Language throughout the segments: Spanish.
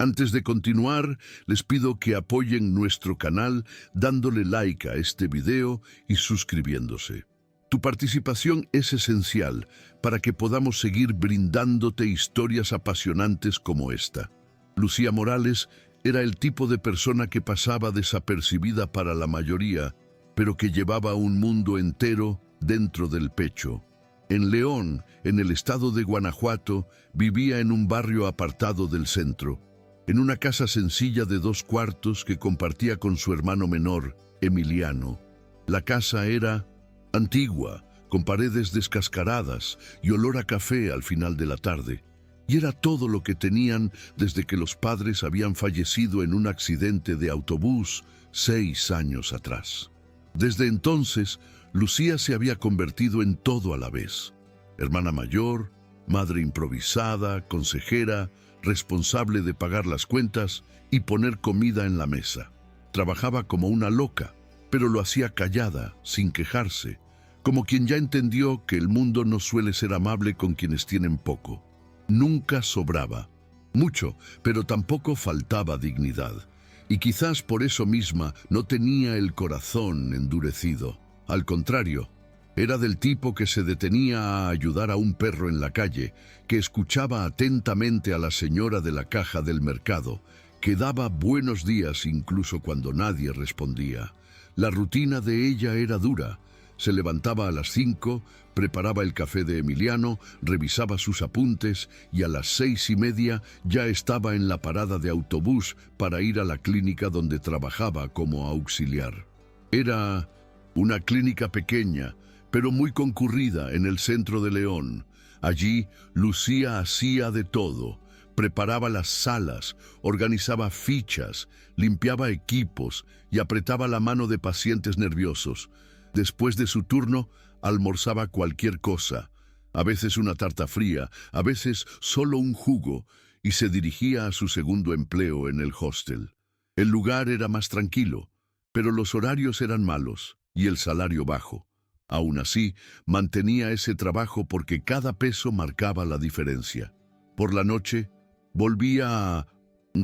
Antes de continuar, les pido que apoyen nuestro canal dándole like a este video y suscribiéndose. Tu participación es esencial para que podamos seguir brindándote historias apasionantes como esta. Lucía Morales era el tipo de persona que pasaba desapercibida para la mayoría, pero que llevaba un mundo entero dentro del pecho. En León, en el estado de Guanajuato, vivía en un barrio apartado del centro, en una casa sencilla de 2 cuartos que compartía con su hermano menor, Emiliano. La casa era antigua, con paredes descascaradas y olor a café al final de la tarde. Y era todo lo que tenían desde que los padres habían fallecido en un accidente de autobús 6 años atrás. Desde entonces, Lucía se había convertido en todo a la vez. Hermana mayor, madre improvisada, consejera, responsable de pagar las cuentas y poner comida en la mesa. Trabajaba como una loca, pero lo hacía callada, sin quejarse, como quien ya entendió que el mundo no suele ser amable con quienes tienen poco. Nunca sobraba mucho, pero tampoco faltaba dignidad. Y quizás por eso misma no tenía el corazón endurecido. Al contrario, era del tipo que se detenía a ayudar a un perro en la calle, que escuchaba atentamente a la señora de la caja del mercado, que daba buenos días incluso cuando nadie respondía. La rutina de ella era dura. Se levantaba a las 5, preparaba el café de Emiliano, revisaba sus apuntes y a las 6:30 ya estaba en la parada de autobús para ir a la clínica donde trabajaba como auxiliar. Era una clínica pequeña, pero muy concurrida en el centro de León. Allí, Lucía hacía de todo. Preparaba las salas, organizaba fichas, limpiaba equipos y apretaba la mano de pacientes nerviosos. Después de su turno, almorzaba cualquier cosa, a veces una tarta fría, a veces solo un jugo, y se dirigía a su segundo empleo en el hostel. El lugar era más tranquilo, pero los horarios eran malos y el salario bajo. Aún así, mantenía ese trabajo porque cada peso marcaba la diferencia. Por la noche, volvía a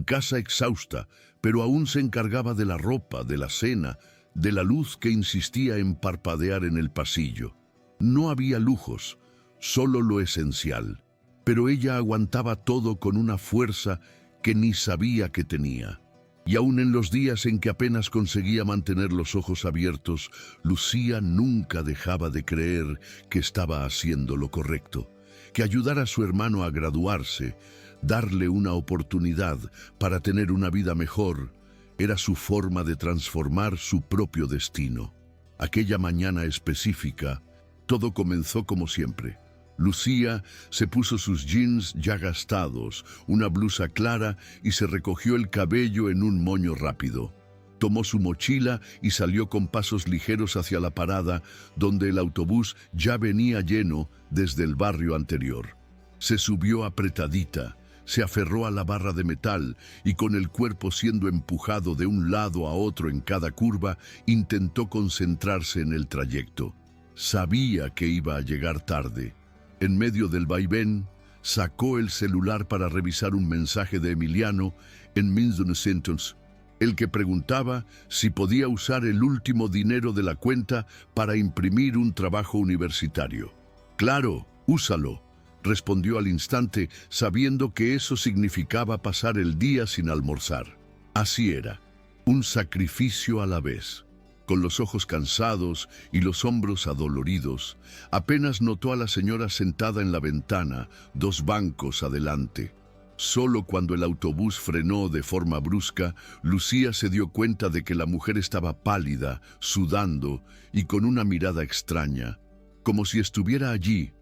casa exhausta, pero aún se encargaba de la ropa, de la cena, de la luz que insistía en parpadear en el pasillo. No había lujos, solo lo esencial, pero ella aguantaba todo con una fuerza que ni sabía que tenía. Y aun en los días en que apenas conseguía mantener los ojos abiertos, Lucía nunca dejaba de creer que estaba haciendo lo correcto, que ayudar a su hermano a graduarse, darle una oportunidad para tener una vida mejor, era su forma de transformar su propio destino. Aquella mañana específica, todo comenzó como siempre. Lucía se puso sus jeans ya gastados, una blusa clara y se recogió el cabello en un moño rápido. Tomó su mochila y salió con pasos ligeros hacia la parada, donde el autobús ya venía lleno desde el barrio anterior. Se subió apretadita, se aferró a la barra de metal y con el cuerpo siendo empujado de un lado a otro en cada curva, intentó concentrarse en el trayecto. Sabía que iba a llegar tarde. En medio del vaivén, sacó el celular para revisar un mensaje de Emiliano en 1900, el que preguntaba si podía usar el último dinero de la cuenta para imprimir un trabajo universitario. «Claro, úsalo», respondió al instante, sabiendo que eso significaba pasar el día sin almorzar. Así era, un sacrificio a la vez. Con los ojos cansados y los hombros adoloridos, apenas notó a la señora sentada en la ventana, 2 bancos adelante. Solo cuando el autobús frenó de forma brusca, Lucía se dio cuenta de que la mujer estaba pálida, sudando y con una mirada extraña, como si estuviera allí,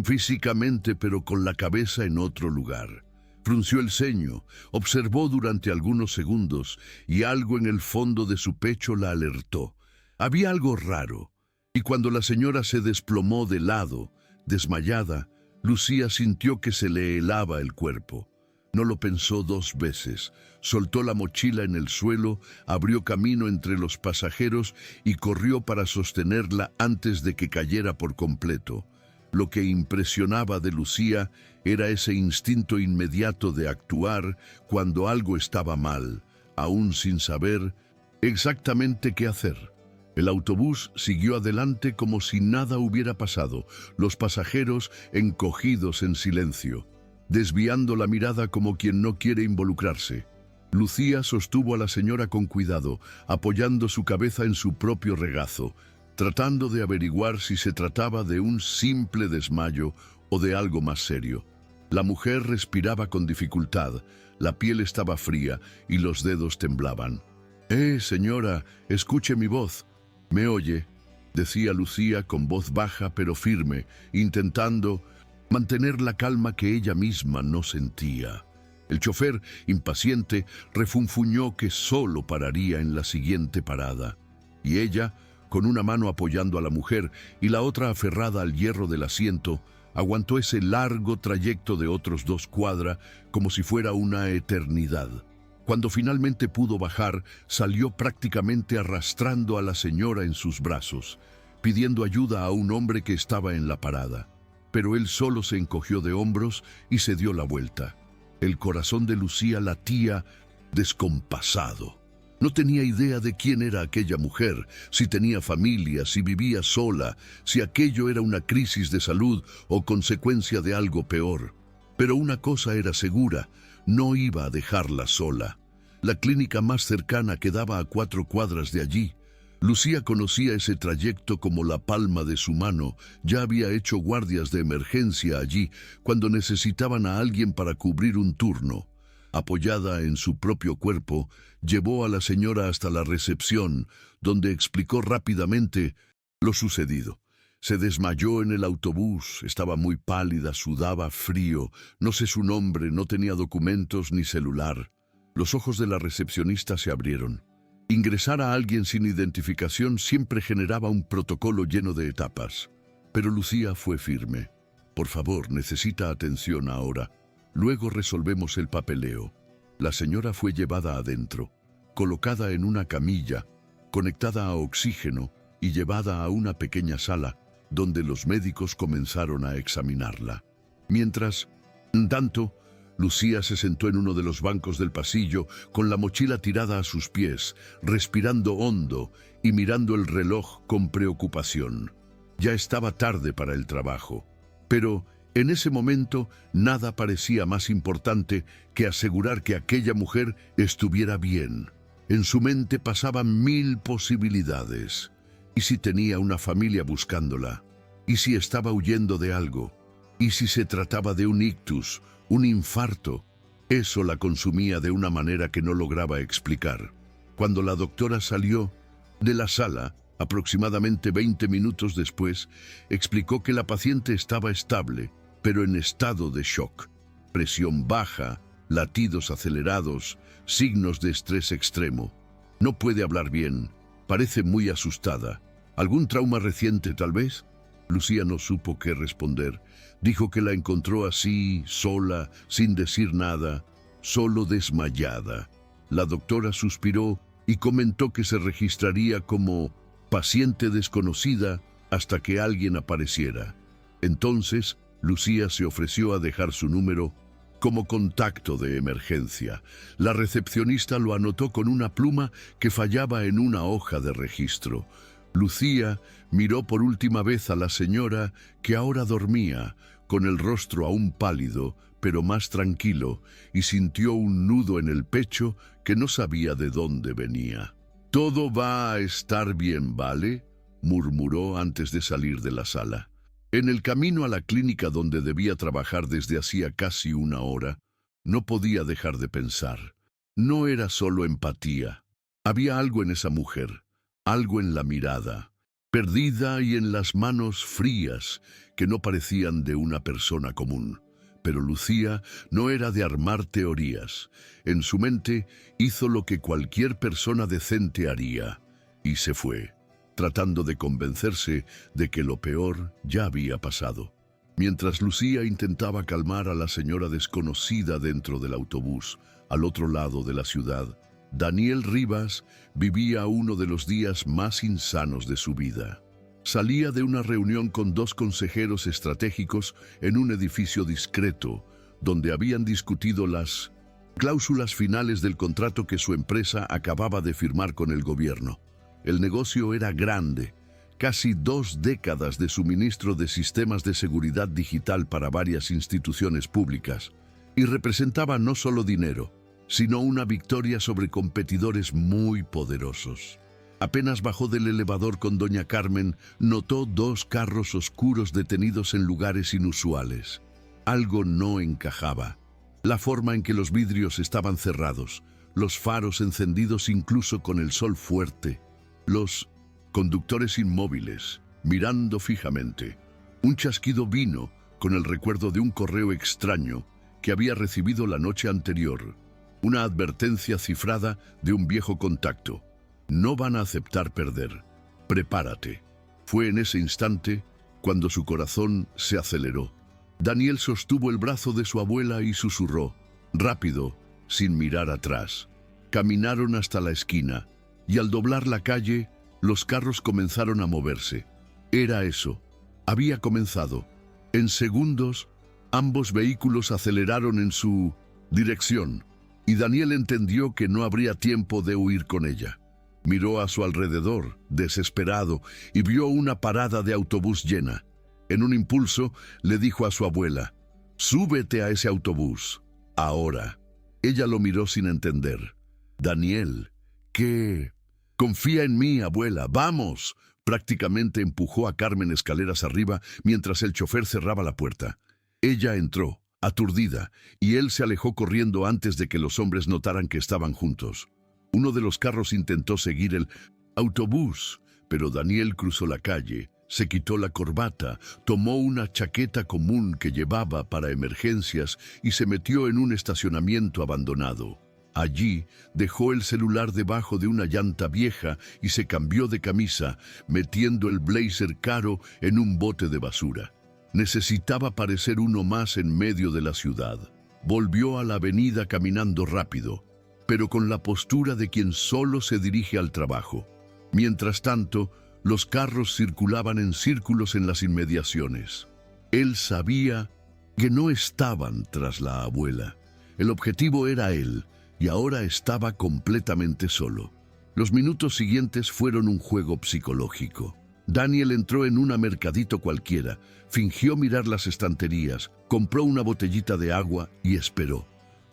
físicamente pero con la cabeza en otro lugar. Frunció el ceño, observó durante algunos segundos y algo en el fondo de su pecho la alertó. Había algo raro, y cuando la señora se desplomó de lado, desmayada, Lucía sintió que se le helaba el cuerpo. No lo pensó 2 veces, soltó la mochila en el suelo, abrió camino entre los pasajeros y corrió para sostenerla antes de que cayera por completo. Lo que impresionaba de Lucía era ese instinto inmediato de actuar cuando algo estaba mal, aún sin saber exactamente qué hacer. El autobús siguió adelante como si nada hubiera pasado, los pasajeros encogidos en silencio, desviando la mirada como quien no quiere involucrarse. Lucía sostuvo a la señora con cuidado, apoyando su cabeza en su propio regazo, tratando de averiguar si se trataba de un simple desmayo o de algo más serio. La mujer respiraba con dificultad, la piel estaba fría y los dedos temblaban. Señora, escuche mi voz. ¿Me oye?», decía Lucía con voz baja pero firme, intentando mantener la calma que ella misma no sentía. El chofer, impaciente, refunfuñó que solo pararía en la siguiente parada. Y ella, con una mano apoyando a la mujer y la otra aferrada al hierro del asiento, aguantó ese largo trayecto de otros 2 cuadras como si fuera una eternidad. Cuando finalmente pudo bajar, salió prácticamente arrastrando a la señora en sus brazos, pidiendo ayuda a un hombre que estaba en la parada. Pero él solo se encogió de hombros y se dio la vuelta. El corazón de Lucía latía descompasado. No tenía idea de quién era aquella mujer, si tenía familia, si vivía sola, si aquello era una crisis de salud o consecuencia de algo peor. Pero una cosa era segura: no iba a dejarla sola. La clínica más cercana quedaba a 4 cuadras de allí. Lucía conocía ese trayecto como la palma de su mano. Ya había hecho guardias de emergencia allí cuando necesitaban a alguien para cubrir un turno. Apoyada en su propio cuerpo, llevó a la señora hasta la recepción, donde explicó rápidamente lo sucedido. Se desmayó en el autobús, estaba muy pálida, sudaba frío, no sé su nombre, no tenía documentos ni celular. Los ojos de la recepcionista se abrieron. Ingresar a alguien sin identificación siempre generaba un protocolo lleno de etapas. Pero Lucía fue firme. Por favor, necesita atención ahora. Luego resolvemos el papeleo. La señora fue llevada adentro, colocada en una camilla, conectada a oxígeno y llevada a una pequeña sala, donde los médicos comenzaron a examinarla. Mientras tanto, Lucía se sentó en uno de los bancos del pasillo, con la mochila tirada a sus pies, respirando hondo y mirando el reloj con preocupación. Ya estaba tarde para el trabajo, pero en ese momento nada parecía más importante que asegurar que aquella mujer estuviera bien. En su mente pasaban 1000 posibilidades. ¿Y si tenía una familia buscándola? ¿Y si estaba huyendo de algo? ¿Y si se trataba de un ictus, un infarto? Eso la consumía de una manera que no lograba explicar. Cuando la doctora salió de la sala, aproximadamente 20 minutos después, explicó que la paciente estaba estable, pero en estado de shock. Presión baja, latidos acelerados, signos de estrés extremo. No puede hablar bien, parece muy asustada. ¿Algún trauma reciente, tal vez? Lucía no supo qué responder. Dijo que la encontró así, sola, sin decir nada, solo desmayada. La doctora suspiró y comentó que se registraría como paciente desconocida hasta que alguien apareciera. Entonces, Lucía se ofreció a dejar su número como contacto de emergencia. La recepcionista lo anotó con una pluma que fallaba en una hoja de registro. Lucía miró por última vez a la señora, que ahora dormía, con el rostro aún pálido, pero más tranquilo, y sintió un nudo en el pecho que no sabía de dónde venía. «Todo va a estar bien, ¿vale?», murmuró antes de salir de la sala. En el camino a la clínica donde debía trabajar desde hacía casi 1 hora, no podía dejar de pensar. No era solo empatía. Había algo en esa mujer, algo en la mirada, perdida, y en las manos frías que no parecían de una persona común. Pero Lucía no era de armar teorías. En su mente hizo lo que cualquier persona decente haría, y se fue, tratando de convencerse de que lo peor ya había pasado. Mientras Lucía intentaba calmar a la señora desconocida dentro del autobús, al otro lado de la ciudad, Daniel Rivas vivía uno de los días más insanos de su vida. Salía de una reunión con 2 consejeros estratégicos en un edificio discreto, donde habían discutido las cláusulas finales del contrato que su empresa acababa de firmar con el gobierno. El negocio era grande, casi 2 décadas de suministro de sistemas de seguridad digital para varias instituciones públicas, y representaba no solo dinero, sino una victoria sobre competidores muy poderosos. Apenas bajó del elevador con doña Carmen, notó 2 carros oscuros detenidos en lugares inusuales. Algo no encajaba. La forma en que los vidrios estaban cerrados, los faros encendidos incluso con el sol fuerte, los conductores inmóviles, mirando fijamente. Un chasquido vino con el recuerdo de un correo extraño que había recibido la noche anterior. Una advertencia cifrada de un viejo contacto. No van a aceptar perder. Prepárate. Fue en ese instante cuando su corazón se aceleró. Daniel sostuvo el brazo de su abuela y susurró, rápido, sin mirar atrás. Caminaron hasta la esquina, y al doblar la calle, los carros comenzaron a moverse. Era eso. Había comenzado. En segundos, ambos vehículos aceleraron en su dirección, y Daniel entendió que no habría tiempo de huir con ella. Miró a su alrededor, desesperado, y vio una parada de autobús llena. En un impulso, le dijo a su abuela, «Súbete a ese autobús, ahora». Ella lo miró sin entender. «Daniel, ¿qué? Confía en mí, abuela, ¡vamos!». Prácticamente empujó a Carmen escaleras arriba mientras el chofer cerraba la puerta. Ella entró, aturdida, y él se alejó corriendo antes de que los hombres notaran que estaban juntos. Uno de los carros intentó seguir el autobús, pero Daniel cruzó la calle, se quitó la corbata, tomó una chaqueta común que llevaba para emergencias y se metió en un estacionamiento abandonado. Allí dejó el celular debajo de una llanta vieja y se cambió de camisa, metiendo el blazer caro en un bote de basura. Necesitaba parecer uno más en medio de la ciudad. Volvió a la avenida caminando rápido, pero con la postura de quien solo se dirige al trabajo. Mientras tanto, los carros circulaban en círculos en las inmediaciones. Él sabía que no estaban tras la abuela. El objetivo era él, y ahora estaba completamente solo. Los minutos siguientes fueron un juego psicológico. Daniel entró en un mercadito cualquiera, fingió mirar las estanterías, compró una botellita de agua y esperó.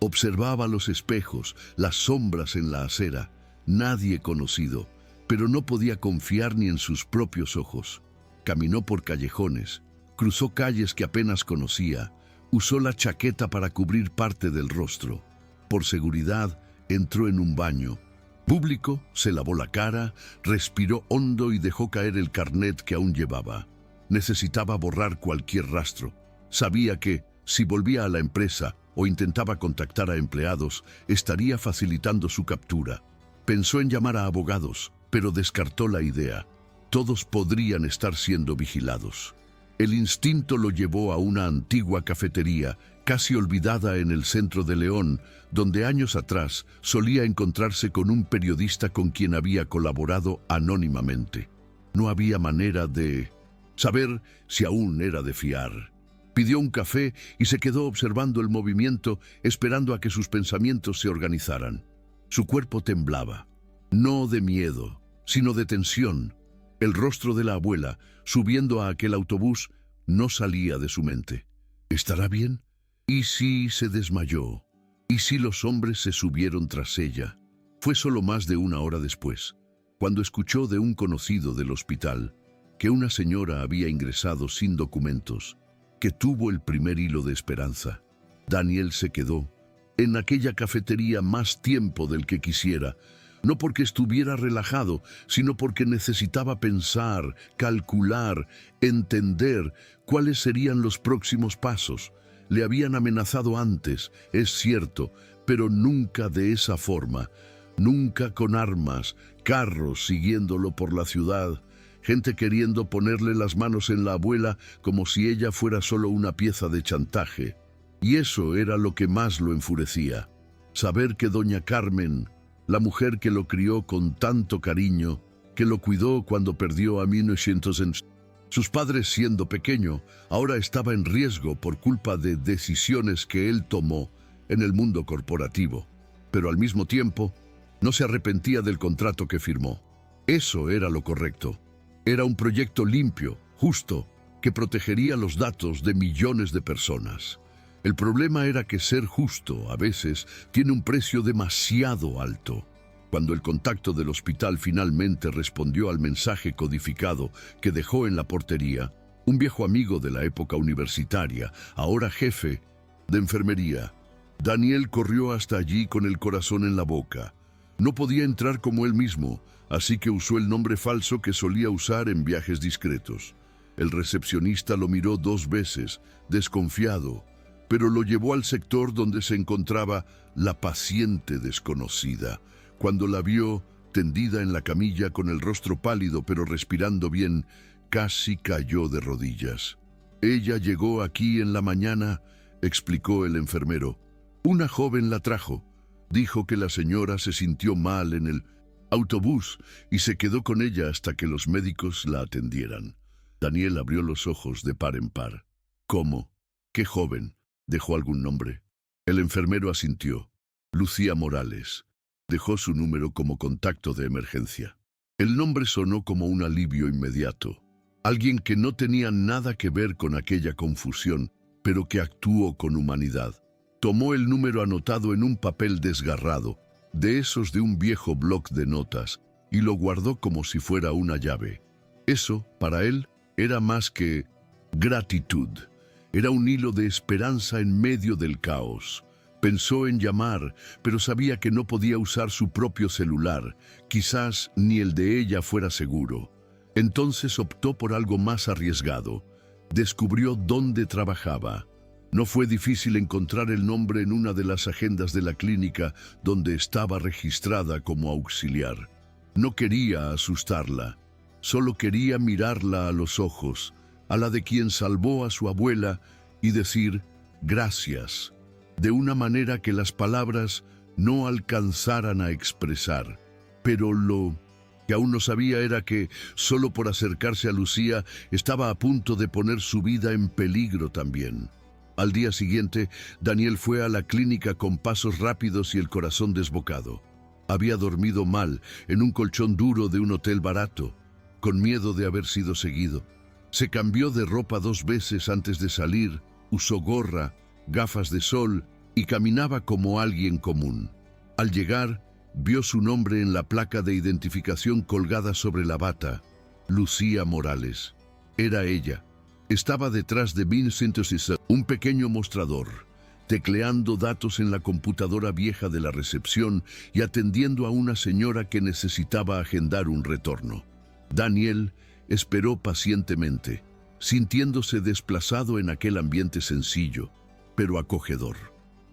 Observaba los espejos, las sombras en la acera, nadie conocido, pero no podía confiar ni en sus propios ojos. Caminó por callejones, cruzó calles que apenas conocía, usó la chaqueta para cubrir parte del rostro. Por seguridad, entró en un baño público, se lavó la cara, respiró hondo y dejó caer el carnet que aún llevaba. Necesitaba borrar cualquier rastro. Sabía que, si volvía a la empresa o intentaba contactar a empleados, estaría facilitando su captura. Pensó en llamar a abogados, pero descartó la idea. Todos podrían estar siendo vigilados. El instinto lo llevó a una antigua cafetería, casi olvidada en el centro de León, donde años atrás solía encontrarse con un periodista con quien había colaborado anónimamente. No había manera de saber si aún era de fiar. Pidió un café y se quedó observando el movimiento, esperando a que sus pensamientos se organizaran. Su cuerpo temblaba, no de miedo, sino de tensión. El rostro de la abuela, subiendo a aquel autobús, no salía de su mente. ¿Estará bien? ¿Y si se desmayó? ¿Y si los hombres se subieron tras ella? Fue solo más de una hora después, cuando escuchó de un conocido del hospital que una señora había ingresado sin documentos, que tuvo el primer hilo de esperanza. Daniel se quedó en aquella cafetería más tiempo del que quisiera, no porque estuviera relajado, sino porque necesitaba pensar, calcular, entender cuáles serían los próximos pasos. Le habían amenazado antes, es cierto, pero nunca de esa forma, nunca con armas, carros siguiéndolo por la ciudad, gente queriendo ponerle las manos en la abuela como si ella fuera solo una pieza de chantaje. Y eso era lo que más lo enfurecía. Saber que doña Carmen, la mujer que lo crió con tanto cariño, que lo cuidó cuando perdió a 1900 en... Sus padres, siendo pequeño, ahora estaba en riesgo por culpa de decisiones que él tomó en el mundo corporativo. Pero al mismo tiempo, no se arrepentía del contrato que firmó. Eso era lo correcto. Era un proyecto limpio, justo, que protegería los datos de millones de personas. El problema era que ser justo, a veces, tiene un precio demasiado alto. Cuando el contacto del hospital finalmente respondió al mensaje codificado que dejó en la portería, un viejo amigo de la época universitaria, ahora jefe de enfermería, Daniel corrió hasta allí con el corazón en la boca. No podía entrar como él mismo, así que usó el nombre falso que solía usar en viajes discretos. El recepcionista lo miró 2 veces, desconfiado, pero lo llevó al sector donde se encontraba la paciente desconocida. Cuando la vio tendida en la camilla con el rostro pálido pero respirando bien, casi cayó de rodillas. «Ella llegó aquí en la mañana», explicó el enfermero. «Una joven la trajo. Dijo que la señora se sintió mal en el autobús y se quedó con ella hasta que los médicos la atendieran». Daniel abrió los ojos de par en par. «¿Cómo? ¿Qué joven? ¿Dejó algún nombre?» El enfermero asintió. «Lucía Morales». Dejó su número como contacto de emergencia. El nombre sonó como un alivio inmediato. Alguien que no tenía nada que ver con aquella confusión, pero que actuó con humanidad. Tomó el número anotado en un papel desgarrado, de esos de un viejo bloc de notas, y lo guardó como si fuera una llave. Eso, para él, era más que gratitud. Era un hilo de esperanza en medio del caos. Pensó en llamar, pero sabía que no podía usar su propio celular. Quizás ni el de ella fuera seguro. Entonces optó por algo más arriesgado. Descubrió dónde trabajaba. No fue difícil encontrar el nombre en una de las agendas de la clínica donde estaba registrada como auxiliar. No quería asustarla. Solo quería mirarla a los ojos, a la de quien salvó a su abuela, y decir gracias, de una manera que las palabras no alcanzaran a expresar. Pero lo que aún no sabía era que, solo por acercarse a Lucía, estaba a punto de poner su vida en peligro también. Al día siguiente, Daniel fue a la clínica con pasos rápidos y el corazón desbocado. Había dormido mal, en un colchón duro de un hotel barato, con miedo de haber sido seguido. Se cambió de ropa 2 veces antes de salir, usó gorra, gafas de sol y caminaba como alguien común. Al llegar, vio su nombre en la placa de identificación colgada sobre la bata, Lucía Morales. Era ella. Estaba detrás de Vincent, un pequeño mostrador, tecleando datos en la computadora vieja de la recepción y atendiendo a una señora que necesitaba agendar un retorno. Daniel esperó pacientemente, sintiéndose desplazado en aquel ambiente sencillo, pero acogedor.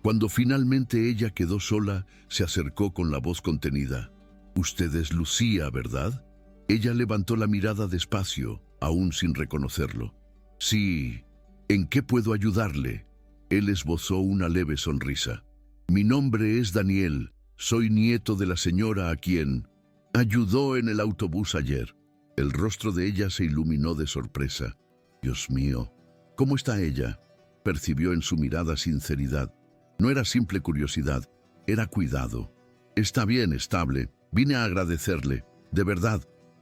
Cuando finalmente ella quedó sola, se acercó con la voz contenida. «Usted es Lucía, ¿verdad?» Ella levantó la mirada despacio, aún sin reconocerlo. «Sí. ¿En qué puedo ayudarle?» Él esbozó una leve sonrisa. «Mi nombre es Daniel. Soy nieto de la señora a quien ayudó en el autobús ayer». El rostro de ella se iluminó de sorpresa. «Dios mío, ¿cómo está ella?», percibió en su mirada sinceridad. No era simple curiosidad, era cuidado. «Está bien, estable. Vine a agradecerle. De verdad».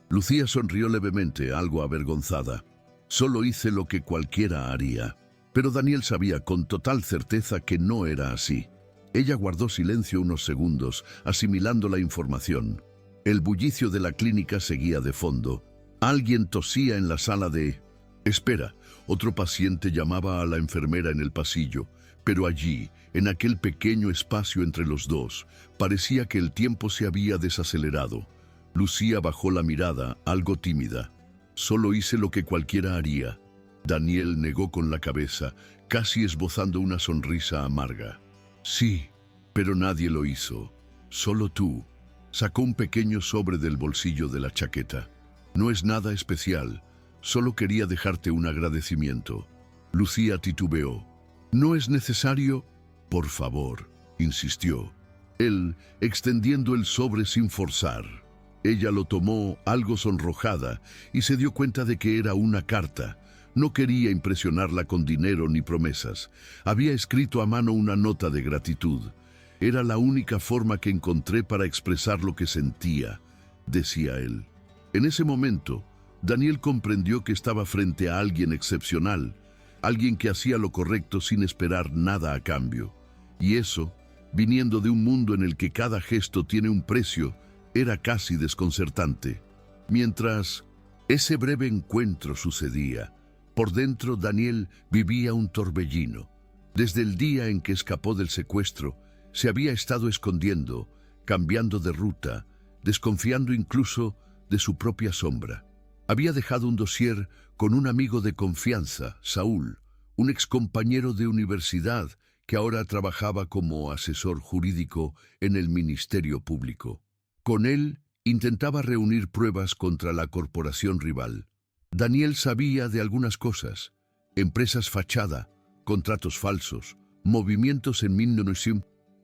Lucía sonrió levemente, algo avergonzada. «Solo hice lo que cualquiera haría». Pero Daniel sabía con total certeza que no era así. Ella guardó silencio unos segundos, asimilando la información. El bullicio de la clínica seguía de fondo. Alguien tosía en la sala de espera. Otro paciente llamaba a la enfermera en el pasillo, pero allí, en aquel pequeño espacio entre los dos, parecía que el tiempo se había desacelerado. Lucía bajó la mirada, algo tímida. «Solo hice lo que cualquiera haría». Daniel negó con la cabeza, casi esbozando una sonrisa amarga. «Sí, pero nadie lo hizo. Solo tú». Sacó un pequeño sobre del bolsillo de la chaqueta. «No es nada especial. Solo quería dejarte un agradecimiento». Lucía titubeó. «No es necesario». «Por favor», insistió. Él, extendiendo el sobre sin forzar. Ella lo tomó algo sonrojada y se dio cuenta de que era una carta. No quería impresionarla con dinero ni promesas. Había escrito a mano una nota de gratitud. Era la única forma que encontré para expresar lo que sentía, decía él. En ese momento, Daniel comprendió que estaba frente a alguien excepcional, alguien que hacía lo correcto sin esperar nada a cambio. Y eso, viniendo de un mundo en el que cada gesto tiene un precio, era casi desconcertante. Mientras ese breve encuentro sucedía, por dentro Daniel vivía un torbellino. Desde el día en que escapó del secuestro, se había estado escondiendo, cambiando de ruta, desconfiando incluso de su propia sombra. Había dejado un dossier con un amigo de confianza, Saúl, un excompañero de universidad que ahora trabajaba como asesor jurídico en el Ministerio Público. Con él intentaba reunir pruebas contra la corporación rival. Daniel sabía de algunas cosas: empresas fachada, contratos falsos, movimientos en Minnonosim,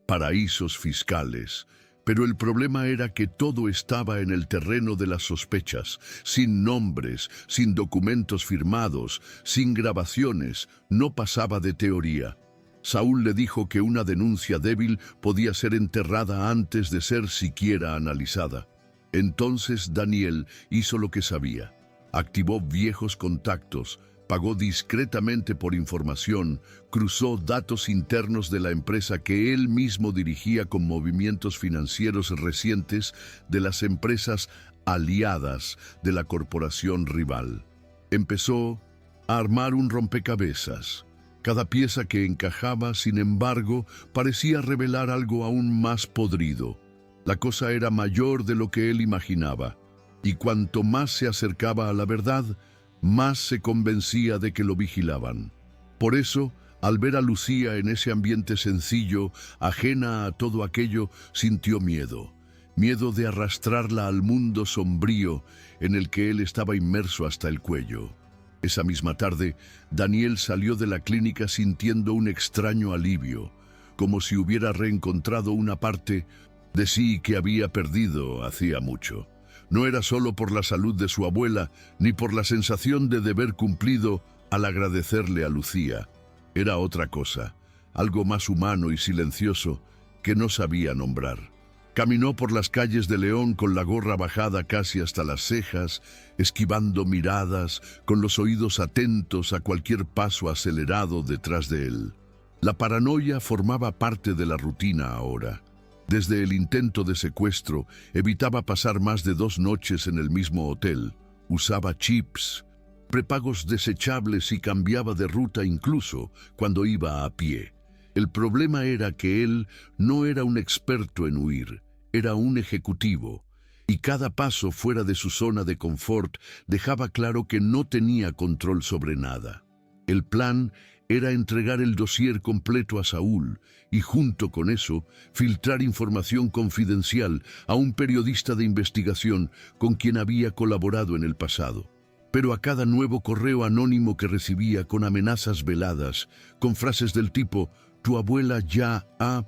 paraísos fiscales. Pero el problema era que todo estaba en el terreno de las sospechas, sin nombres, sin documentos firmados, sin grabaciones, no pasaba de teoría. Saúl le dijo que una denuncia débil podía ser enterrada antes de ser siquiera analizada. Entonces Daniel hizo lo que sabía. Activó viejos contactos, pagó discretamente por información, cruzó datos internos de la empresa que él mismo dirigía con movimientos financieros recientes de las empresas aliadas de la corporación rival. Empezó a armar un rompecabezas. Cada pieza que encajaba, sin embargo, parecía revelar algo aún más podrido. La cosa era mayor de lo que él imaginaba, y cuanto más se acercaba a la verdad, más se convencía de que lo vigilaban. Por eso, al ver a Lucía en ese ambiente sencillo, ajena a todo aquello, sintió miedo. Miedo de arrastrarla al mundo sombrío en el que él estaba inmerso hasta el cuello. Esa misma tarde, Daniel salió de la clínica sintiendo un extraño alivio, como si hubiera reencontrado una parte de sí que había perdido hacía mucho. No era solo por la salud de su abuela, ni por la sensación de deber cumplido al agradecerle a Lucía. Era otra cosa, algo más humano y silencioso que no sabía nombrar. Caminó por las calles de León con la gorra bajada casi hasta las cejas, esquivando miradas, con los oídos atentos a cualquier paso acelerado detrás de él. La paranoia formaba parte de la rutina ahora. Desde el intento de secuestro, evitaba pasar más de 2 noches en el mismo hotel. Usaba chips, prepagos desechables y cambiaba de ruta incluso cuando iba a pie. El problema era que él no era un experto en huir, era un ejecutivo, y cada paso fuera de su zona de confort dejaba claro que no tenía control sobre nada. El plan era entregar el dossier completo a Saúl y, junto con eso, filtrar información confidencial a un periodista de investigación con quien había colaborado en el pasado. Pero a cada nuevo correo anónimo que recibía con amenazas veladas, con frases del tipo «Tu abuela ya ha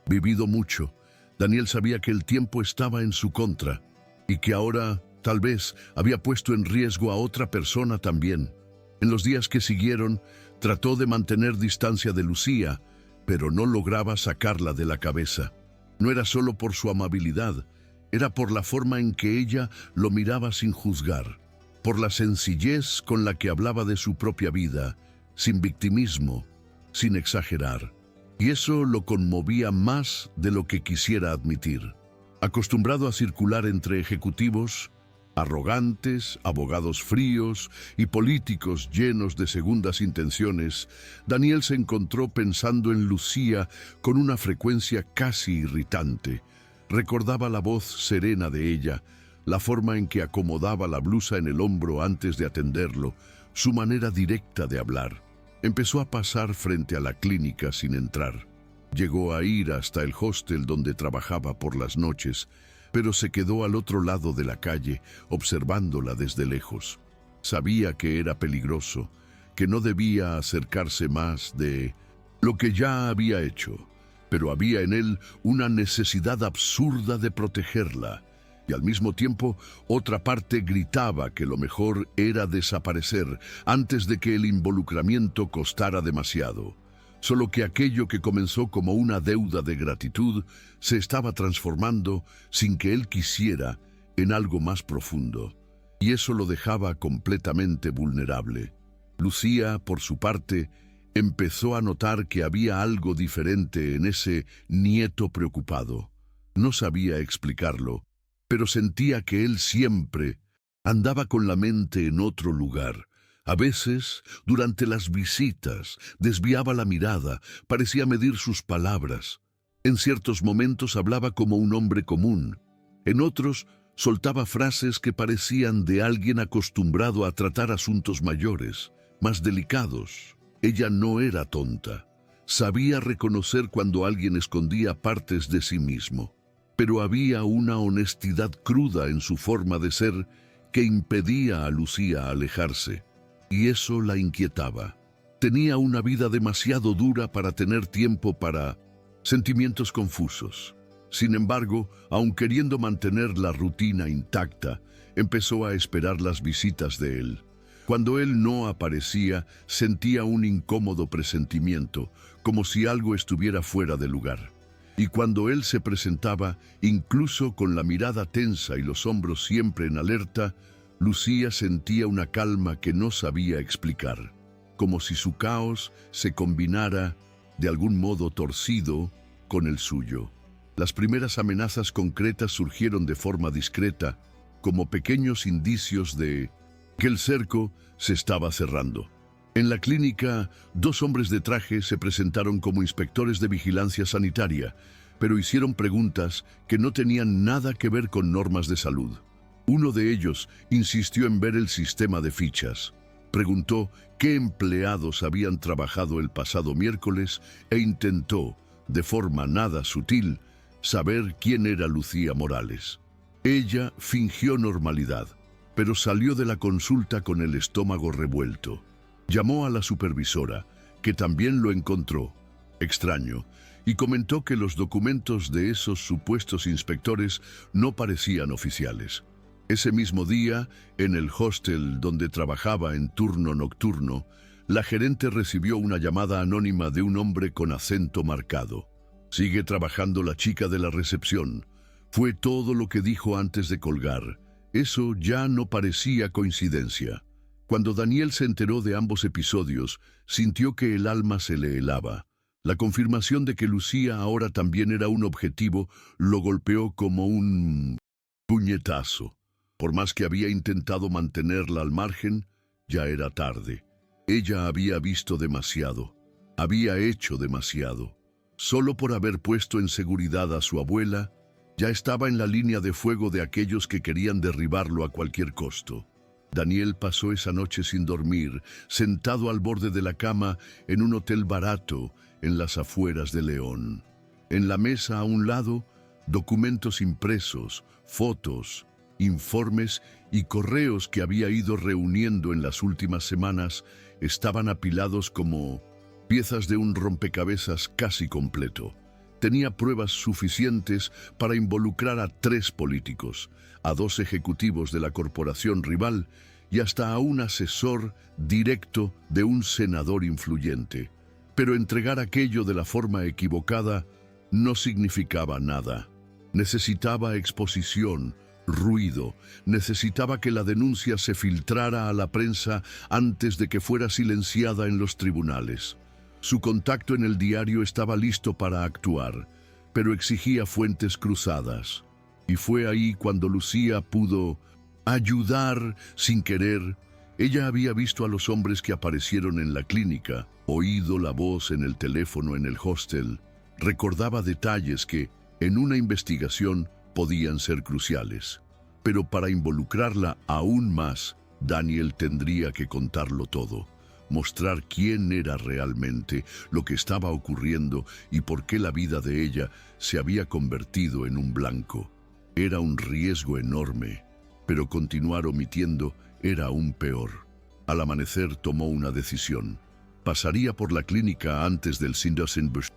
vivido mucho», Daniel sabía que el tiempo estaba en su contra y que ahora, tal vez, había puesto en riesgo a otra persona también. En los días que siguieron, trató de mantener distancia de Lucía, pero no lograba sacarla de la cabeza. No era solo por su amabilidad, era por la forma en que ella lo miraba sin juzgar, por la sencillez con la que hablaba de su propia vida, sin victimismo, sin exagerar. Y eso lo conmovía más de lo que quisiera admitir. Acostumbrado a circular entre ejecutivos arrogantes, abogados fríos y políticos llenos de segundas intenciones, Daniel se encontró pensando en Lucía con una frecuencia casi irritante. Recordaba la voz serena de ella, la forma en que acomodaba la blusa en el hombro antes de atenderlo, su manera directa de hablar. Empezó a pasar frente a la clínica sin entrar. Llegó a ir hasta el hostel donde trabajaba por las noches, pero se quedó al otro lado de la calle, observándola desde lejos. Sabía que era peligroso, que no debía acercarse más de lo que ya había hecho, pero había en él una necesidad absurda de protegerla. Y al mismo tiempo, otra parte gritaba que lo mejor era desaparecer antes de que el involucramiento costara demasiado. Solo que aquello que comenzó como una deuda de gratitud se estaba transformando, sin que él quisiera, en algo más profundo. Y eso lo dejaba completamente vulnerable. Lucía, por su parte, empezó a notar que había algo diferente en ese nieto preocupado. No sabía explicarlo, pero sentía que él siempre andaba con la mente en otro lugar. A veces, durante las visitas, desviaba la mirada, parecía medir sus palabras. En ciertos momentos hablaba como un hombre común. En otros, soltaba frases que parecían de alguien acostumbrado a tratar asuntos mayores, más delicados. Ella no era tonta. Sabía reconocer cuando alguien escondía partes de sí mismo. Pero había una honestidad cruda en su forma de ser que impedía a Lucía alejarse, y eso la inquietaba. Tenía una vida demasiado dura para tener tiempo para sentimientos confusos. Sin embargo, aun queriendo mantener la rutina intacta, empezó a esperar las visitas de él. Cuando él no aparecía, sentía un incómodo presentimiento, como si algo estuviera fuera de lugar. Y cuando él se presentaba, incluso con la mirada tensa y los hombros siempre en alerta, Lucía sentía una calma que no sabía explicar, como si su caos se combinara, de algún modo torcido, con el suyo. Las primeras amenazas concretas surgieron de forma discreta, como pequeños indicios de que el cerco se estaba cerrando. En la clínica, 2 hombres de traje se presentaron como inspectores de vigilancia sanitaria, pero hicieron preguntas que no tenían nada que ver con normas de salud. Uno de ellos insistió en ver el sistema de fichas. Preguntó qué empleados habían trabajado el pasado miércoles e intentó, de forma nada sutil, saber quién era Lucía Morales. Ella fingió normalidad, pero salió de la consulta con el estómago revuelto. Llamó a la supervisora, que también lo encontró extraño, y comentó que los documentos de esos supuestos inspectores no parecían oficiales. Ese mismo día, en el hostel donde trabajaba en turno nocturno, la gerente recibió una llamada anónima de un hombre con acento marcado. «Sigue trabajando la chica de la recepción», fue todo lo que dijo antes de colgar. Eso ya no parecía coincidencia. Cuando Daniel se enteró de ambos episodios, sintió que el alma se le helaba. La confirmación de que Lucía ahora también era un objetivo lo golpeó como un puñetazo. Por más que había intentado mantenerla al margen, ya era tarde. Ella había visto demasiado, había hecho demasiado. Solo por haber puesto en seguridad a su abuela, ya estaba en la línea de fuego de aquellos que querían derribarlo a cualquier costo. Daniel pasó esa noche sin dormir, sentado al borde de la cama en un hotel barato en las afueras de León. En la mesa a un lado, documentos impresos, fotos, informes y correos que había ido reuniendo en las últimas semanas estaban apilados como piezas de un rompecabezas casi completo. Tenía pruebas suficientes para involucrar a 3 políticos, a 2 ejecutivos de la corporación rival y hasta a un asesor directo de un senador influyente. Pero entregar aquello de la forma equivocada no significaba nada. Necesitaba exposición, ruido, necesitaba que la denuncia se filtrara a la prensa antes de que fuera silenciada en los tribunales. Su contacto en el diario estaba listo para actuar, pero exigía fuentes cruzadas. Y fue ahí cuando Lucía pudo ayudar sin querer. Ella había visto a los hombres que aparecieron en la clínica, oído la voz en el teléfono en el hostel. Recordaba detalles que, en una investigación, podían ser cruciales. Pero para involucrarla aún más, Daniel tendría que contarlo todo. Mostrar quién era realmente, lo que estaba ocurriendo y por qué la vida de ella se había convertido en un blanco. Era un riesgo enorme, pero continuar omitiendo era aún peor. Al amanecer tomó una decisión. Pasaría por la clínica antes del Syndersenbusch.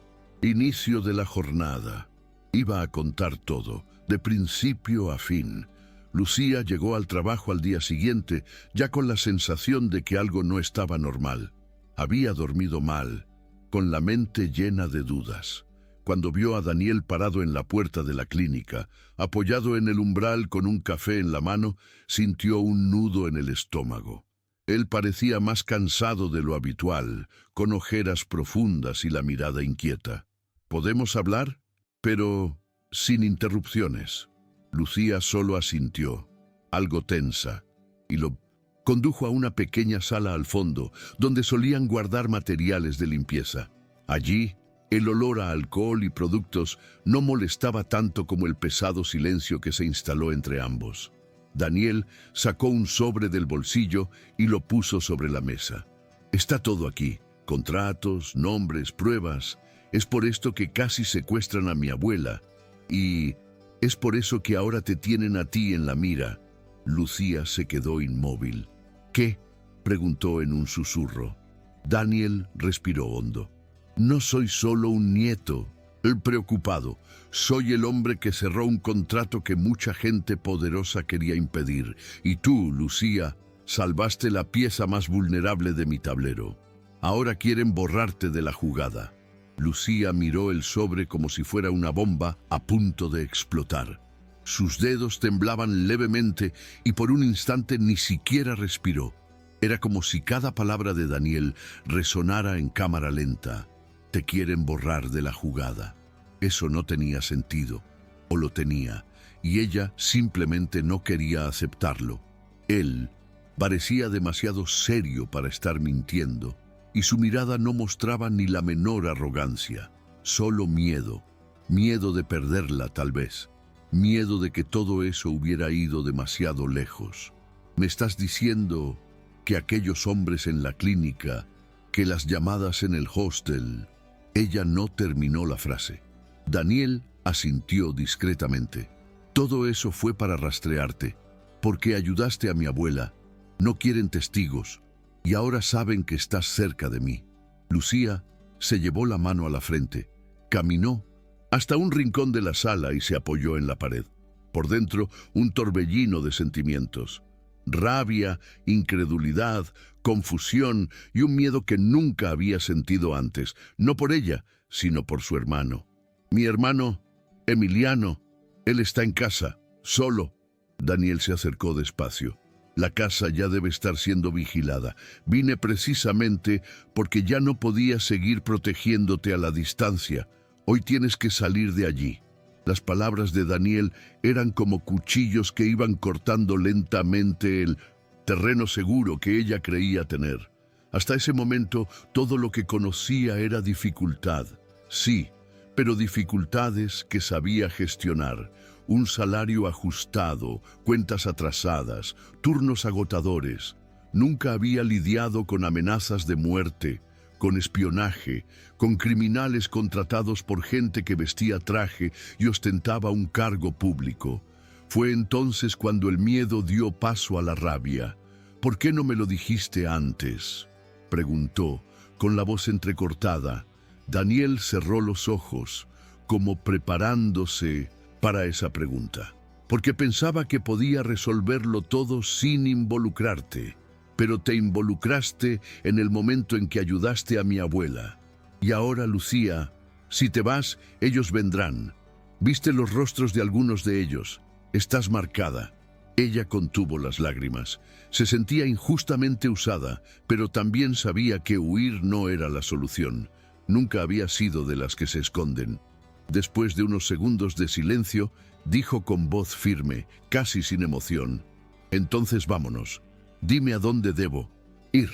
Inicio de la jornada. Iba a contar todo, de principio a fin. Lucía llegó al trabajo al día siguiente, ya con la sensación de que algo no estaba normal. Había dormido mal, con la mente llena de dudas. Cuando vio a Daniel parado en la puerta de la clínica, apoyado en el umbral con un café en la mano, sintió un nudo en el estómago. Él parecía más cansado de lo habitual, con ojeras profundas y la mirada inquieta. ¿Podemos hablar? Pero sin interrupciones. Lucía solo asintió, algo tensa, y lo condujo a una pequeña sala al fondo, donde solían guardar materiales de limpieza. Allí, el olor a alcohol y productos no molestaba tanto como el pesado silencio que se instaló entre ambos. Daniel sacó un sobre del bolsillo y lo puso sobre la mesa. Está todo aquí, contratos, nombres, pruebas. Es por esto que casi secuestran a mi abuela. Y es por eso que ahora te tienen a ti en la mira. Lucía se quedó inmóvil. ¿Qué? Preguntó en un susurro. Daniel respiró hondo. No soy solo un nieto, el preocupado. Soy el hombre que cerró un contrato que mucha gente poderosa quería impedir. Y tú, Lucía, salvaste la pieza más vulnerable de mi tablero. Ahora quieren borrarte de la jugada. Lucía miró el sobre como si fuera una bomba a punto de explotar. Sus dedos temblaban levemente y por un instante ni siquiera respiró. Era como si cada palabra de Daniel resonara en cámara lenta. Te quieren borrar de la jugada. Eso no tenía sentido, o lo tenía, y ella simplemente no quería aceptarlo. Él parecía demasiado serio para estar mintiendo, y su mirada no mostraba ni la menor arrogancia, solo miedo. Miedo de perderla, tal vez. Miedo de que todo eso hubiera ido demasiado lejos. ¿Me estás diciendo que aquellos hombres en la clínica, que las llamadas en el hostel? Ella no terminó la frase. Daniel asintió discretamente. Todo eso fue para rastrearte, porque ayudaste a mi abuela. No quieren testigos, y ahora saben que estás cerca de mí. Lucía se llevó la mano a la frente, caminó hasta un rincón de la sala y se apoyó en la pared. Por dentro, un torbellino de sentimientos. Rabia, incredulidad, confusión y un miedo que nunca había sentido antes, no por ella, sino por su hermano. Mi hermano, Emiliano, él está en casa, solo. Daniel se acercó despacio. La casa ya debe estar siendo vigilada. Vine precisamente porque ya no podía seguir protegiéndote a la distancia. Hoy tienes que salir de allí. Las palabras de Daniel eran como cuchillos que iban cortando lentamente el terreno seguro que ella creía tener. Hasta ese momento, todo lo que conocía era dificultad. Sí, pero dificultades que sabía gestionar. Un salario ajustado, cuentas atrasadas, turnos agotadores. Nunca había lidiado con amenazas de muerte, con espionaje, con criminales contratados por gente que vestía traje y ostentaba un cargo público. Fue entonces cuando el miedo dio paso a la rabia. ¿Por qué no me lo dijiste antes?, preguntó, con la voz entrecortada. Daniel cerró los ojos, como preparándose para esa pregunta, porque pensaba que podía resolverlo todo sin involucrarte. Pero te involucraste en el momento en que ayudaste a mi abuela. Y ahora, Lucía, si te vas, ellos vendrán. Viste los rostros de algunos de ellos. Estás marcada. Ella contuvo las lágrimas. Se sentía injustamente usada, pero también sabía que huir no era la solución. Nunca había sido de las que se esconden. Después de unos segundos de silencio, dijo con voz firme, casi sin emoción: «Entonces vámonos. Dime a dónde debo ir».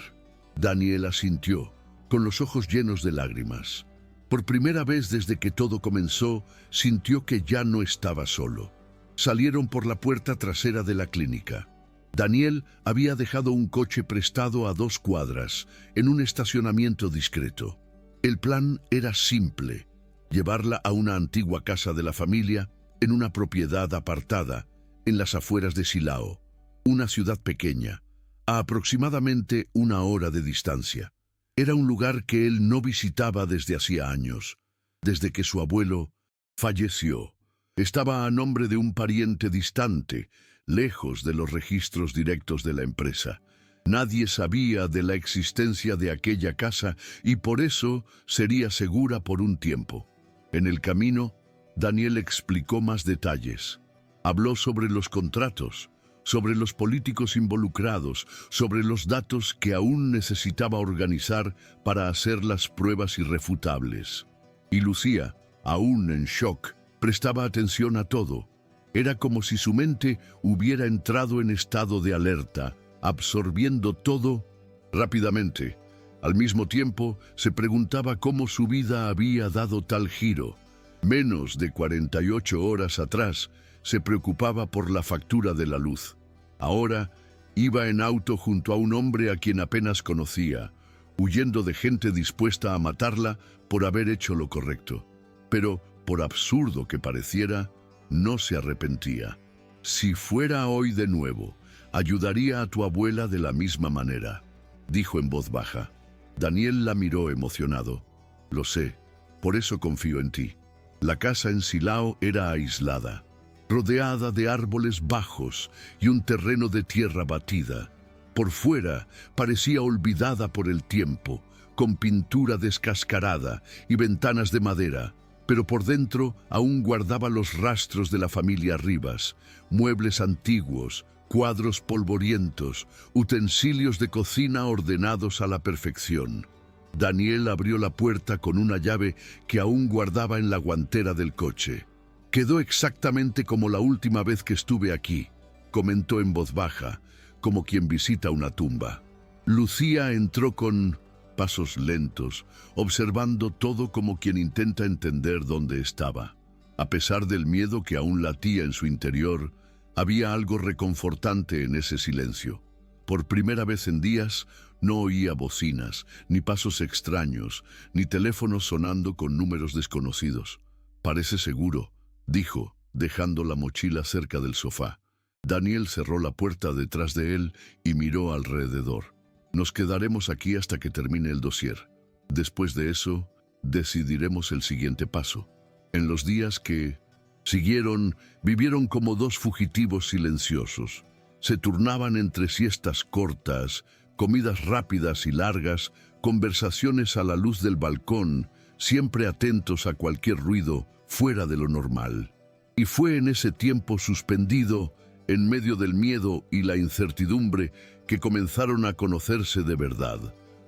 Daniel asintió, con los ojos llenos de lágrimas. Por primera vez desde que todo comenzó, sintió que ya no estaba solo. Salieron por la puerta trasera de la clínica. Daniel había dejado un coche prestado a 2 cuadras, en un estacionamiento discreto. El plan era simple: llevarla a una antigua casa de la familia, en una propiedad apartada, en las afueras de Silao, una ciudad pequeña, a aproximadamente 1 hora de distancia. Era un lugar que él no visitaba desde hacía años, desde que su abuelo Falleció. Estaba a nombre de un pariente distante, lejos de los registros directos de la empresa. Nadie sabía de la existencia de aquella casa y por eso sería segura por un tiempo. En el camino, Daniel explicó más detalles. Habló sobre los contratos, sobre los políticos involucrados, sobre los datos que aún necesitaba organizar para hacer las pruebas irrefutables. Y Lucía, aún en shock, prestaba atención a todo. Era como si su mente hubiera entrado en estado de alerta, absorbiendo todo rápidamente. Al mismo tiempo, se preguntaba cómo su vida había dado tal giro. Menos de 48 horas atrás, se preocupaba por la factura de la luz. Ahora, iba en auto junto a un hombre a quien apenas conocía, huyendo de gente dispuesta a matarla por haber hecho lo correcto. Pero, por absurdo que pareciera, no se arrepentía. Si fuera hoy de nuevo, ayudaría a tu abuela de la misma manera, dijo en voz baja. Daniel la miró emocionado. Lo sé, por eso confío en ti. La casa en Silao era aislada, rodeada de árboles bajos y un terreno de tierra batida. Por fuera parecía olvidada por el tiempo, con pintura descascarada y ventanas de madera, pero por dentro aún guardaba los rastros de la familia Rivas, muebles antiguos, cuadros polvorientos, utensilios de cocina ordenados a la perfección. Daniel abrió la puerta con una llave que aún guardaba en la guantera del coche. Quedó exactamente como la última vez que estuve aquí, comentó en voz baja, como quien visita una tumba. Lucía entró con pasos lentos, observando todo como quien intenta entender dónde estaba. A pesar del miedo que aún latía en su interior, había algo reconfortante en ese silencio. Por primera vez en días, no oía bocinas, ni pasos extraños, ni teléfonos sonando con números desconocidos. Parece seguro, dijo, dejando la mochila cerca del sofá. Daniel cerró la puerta detrás de él y miró alrededor. Nos quedaremos aquí hasta que termine el dossier. Después de eso, decidiremos el siguiente paso. En los días que siguieron, vivieron como dos fugitivos silenciosos. Se turnaban entre siestas cortas, comidas rápidas y largas, conversaciones a la luz del balcón, siempre atentos a cualquier ruido fuera de lo normal. Y fue en ese tiempo suspendido, en medio del miedo y la incertidumbre, que comenzaron a conocerse de verdad.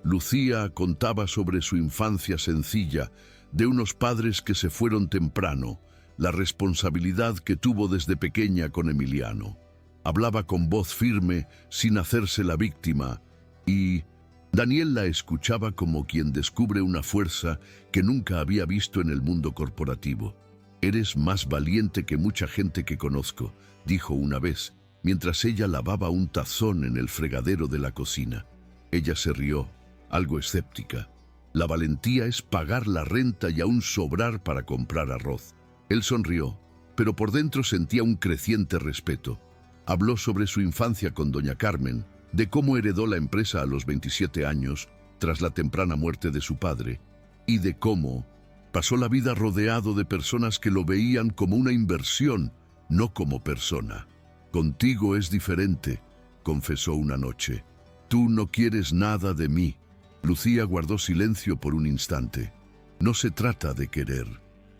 Lucía contaba sobre su infancia sencilla, de unos padres que se fueron temprano, la responsabilidad que tuvo desde pequeña con Emiliano. Hablaba con voz firme, sin hacerse la víctima, y Daniel la escuchaba como quien descubre una fuerza que nunca había visto en el mundo corporativo. «Eres más valiente que mucha gente que conozco», dijo una vez, mientras ella lavaba un tazón en el fregadero de la cocina. Ella se rió, algo escéptica. «La valentía es pagar la renta y aún sobrar para comprar arroz». Él sonrió, pero por dentro sentía un creciente respeto. Habló sobre su infancia con doña Carmen, de cómo heredó la empresa a los 27 años, tras la temprana muerte de su padre, y de cómo pasó la vida rodeado de personas que lo veían como una inversión, no como persona. «Contigo es diferente», confesó una noche. «Tú no quieres nada de mí». Lucía guardó silencio por un instante. «No se trata de querer.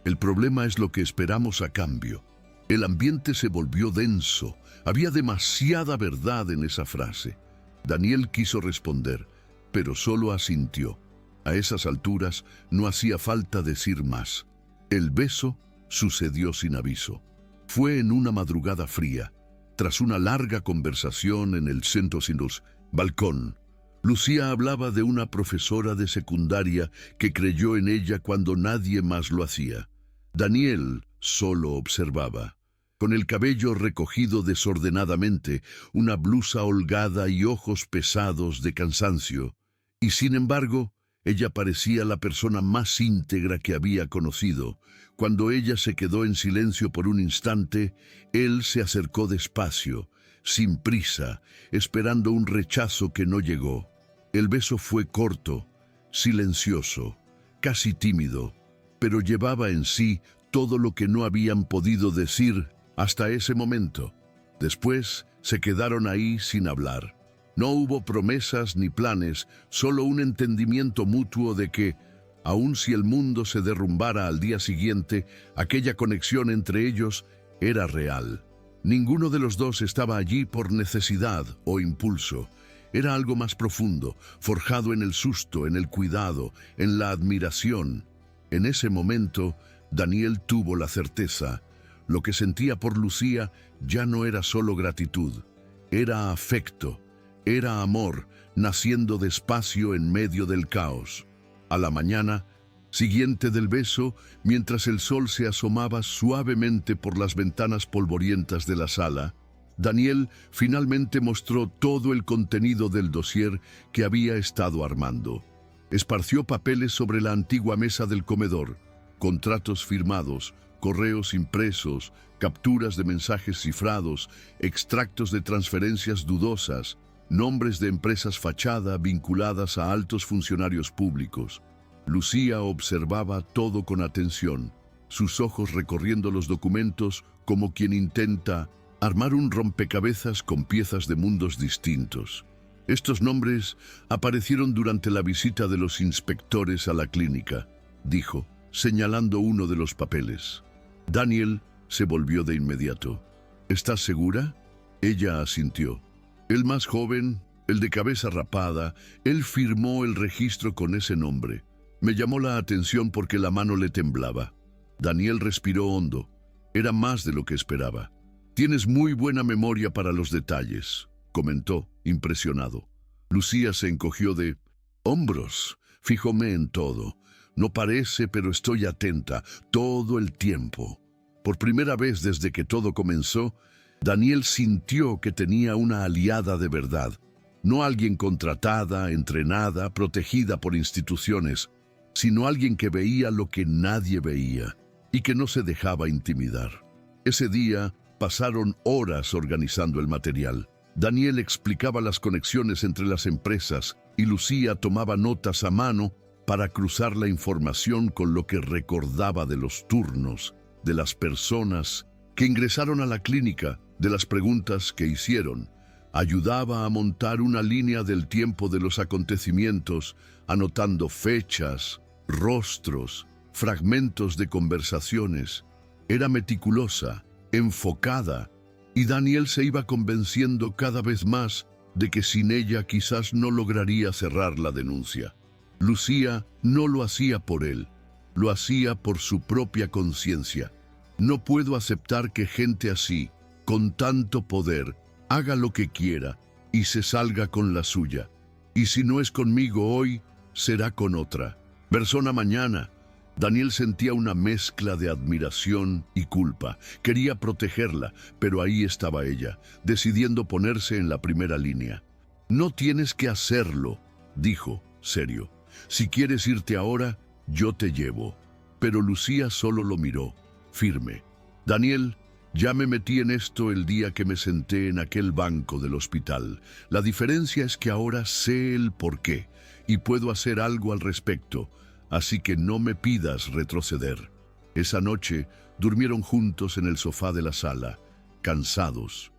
El problema es lo que esperamos a cambio». El ambiente se volvió denso. Había demasiada verdad en esa frase. Daniel quiso responder, pero solo asintió. A esas alturas no hacía falta decir más. El beso sucedió sin aviso. Fue en una madrugada fría, tras una larga conversación en el centro sin luz, balcón. Lucía hablaba de una profesora de secundaria que creyó en ella cuando nadie más lo hacía. Daniel solo observaba. Con el cabello recogido desordenadamente, una blusa holgada y ojos pesados de cansancio. Y sin embargo, ella parecía la persona más íntegra que había conocido. Cuando ella se quedó en silencio por un instante, él se acercó despacio, sin prisa, esperando un rechazo que no llegó. El beso fue corto, silencioso, casi tímido, pero llevaba en sí todo lo que no habían podido decir hasta ese momento. Después se quedaron ahí sin hablar. No hubo promesas ni planes, solo un entendimiento mutuo de que, aun si el mundo se derrumbara al día siguiente, aquella conexión entre ellos era real. Ninguno de los dos estaba allí por necesidad o impulso. Era algo más profundo, forjado en el susto, en el cuidado, en la admiración. En ese momento, Daniel tuvo la certeza. Lo que sentía por Lucía ya no era solo gratitud, era afecto, era amor, naciendo despacio en medio del caos. A la mañana siguiente del beso, mientras el sol se asomaba suavemente por las ventanas polvorientas de la sala, Daniel finalmente mostró todo el contenido del dossier que había estado armando. Esparció papeles sobre la antigua mesa del comedor, contratos firmados, correos impresos, capturas de mensajes cifrados, extractos de transferencias dudosas, nombres de empresas fachada vinculadas a altos funcionarios públicos. Lucía observaba todo con atención, sus ojos recorriendo los documentos como quien intenta armar un rompecabezas con piezas de mundos distintos. Estos nombres aparecieron durante la visita de los inspectores a la clínica, dijo, señalando uno de los papeles. Daniel se volvió de inmediato. ¿Estás segura? Ella asintió. El más joven, el de cabeza rapada, él firmó el registro con ese nombre. Me llamó la atención porque la mano le temblaba. Daniel respiró hondo. Era más de lo que esperaba. Tienes muy buena memoria para los detalles, comentó, impresionado. Lucía se encogió de hombros. Fíjome en todo. No parece, pero estoy atenta, todo el tiempo. Por primera vez desde que todo comenzó, Daniel sintió que tenía una aliada de verdad. No alguien contratada, entrenada, protegida por instituciones, sino alguien que veía lo que nadie veía y que no se dejaba intimidar. Ese día pasaron horas organizando el material. Daniel explicaba las conexiones entre las empresas y Lucía tomaba notas a mano para cruzar la información con lo que recordaba de los turnos, de las personas que ingresaron a la clínica, de las preguntas que hicieron. Ayudaba a montar una línea del tiempo de los acontecimientos, anotando fechas, rostros, fragmentos de conversaciones. Era meticulosa, enfocada, y Daniel se iba convenciendo cada vez más de que sin ella quizás no lograría cerrar la denuncia. Lucía no lo hacía por él, lo hacía por su propia conciencia. No puedo aceptar que gente así, con tanto poder, haga lo que quiera y se salga con la suya. Y si no es conmigo hoy, será con otra persona mañana. Daniel sentía una mezcla de admiración y culpa. Quería protegerla, pero ahí estaba ella, decidiendo ponerse en la primera línea. No tienes que hacerlo, dijo, serio. Si quieres irte ahora, yo te llevo. Pero Lucía solo lo miró, firme. Daniel, ya me metí en esto el día que me senté en aquel banco del hospital. La diferencia es que ahora sé el porqué y puedo hacer algo al respecto. Así que no me pidas retroceder. Esa noche durmieron juntos en el sofá de la sala, cansados,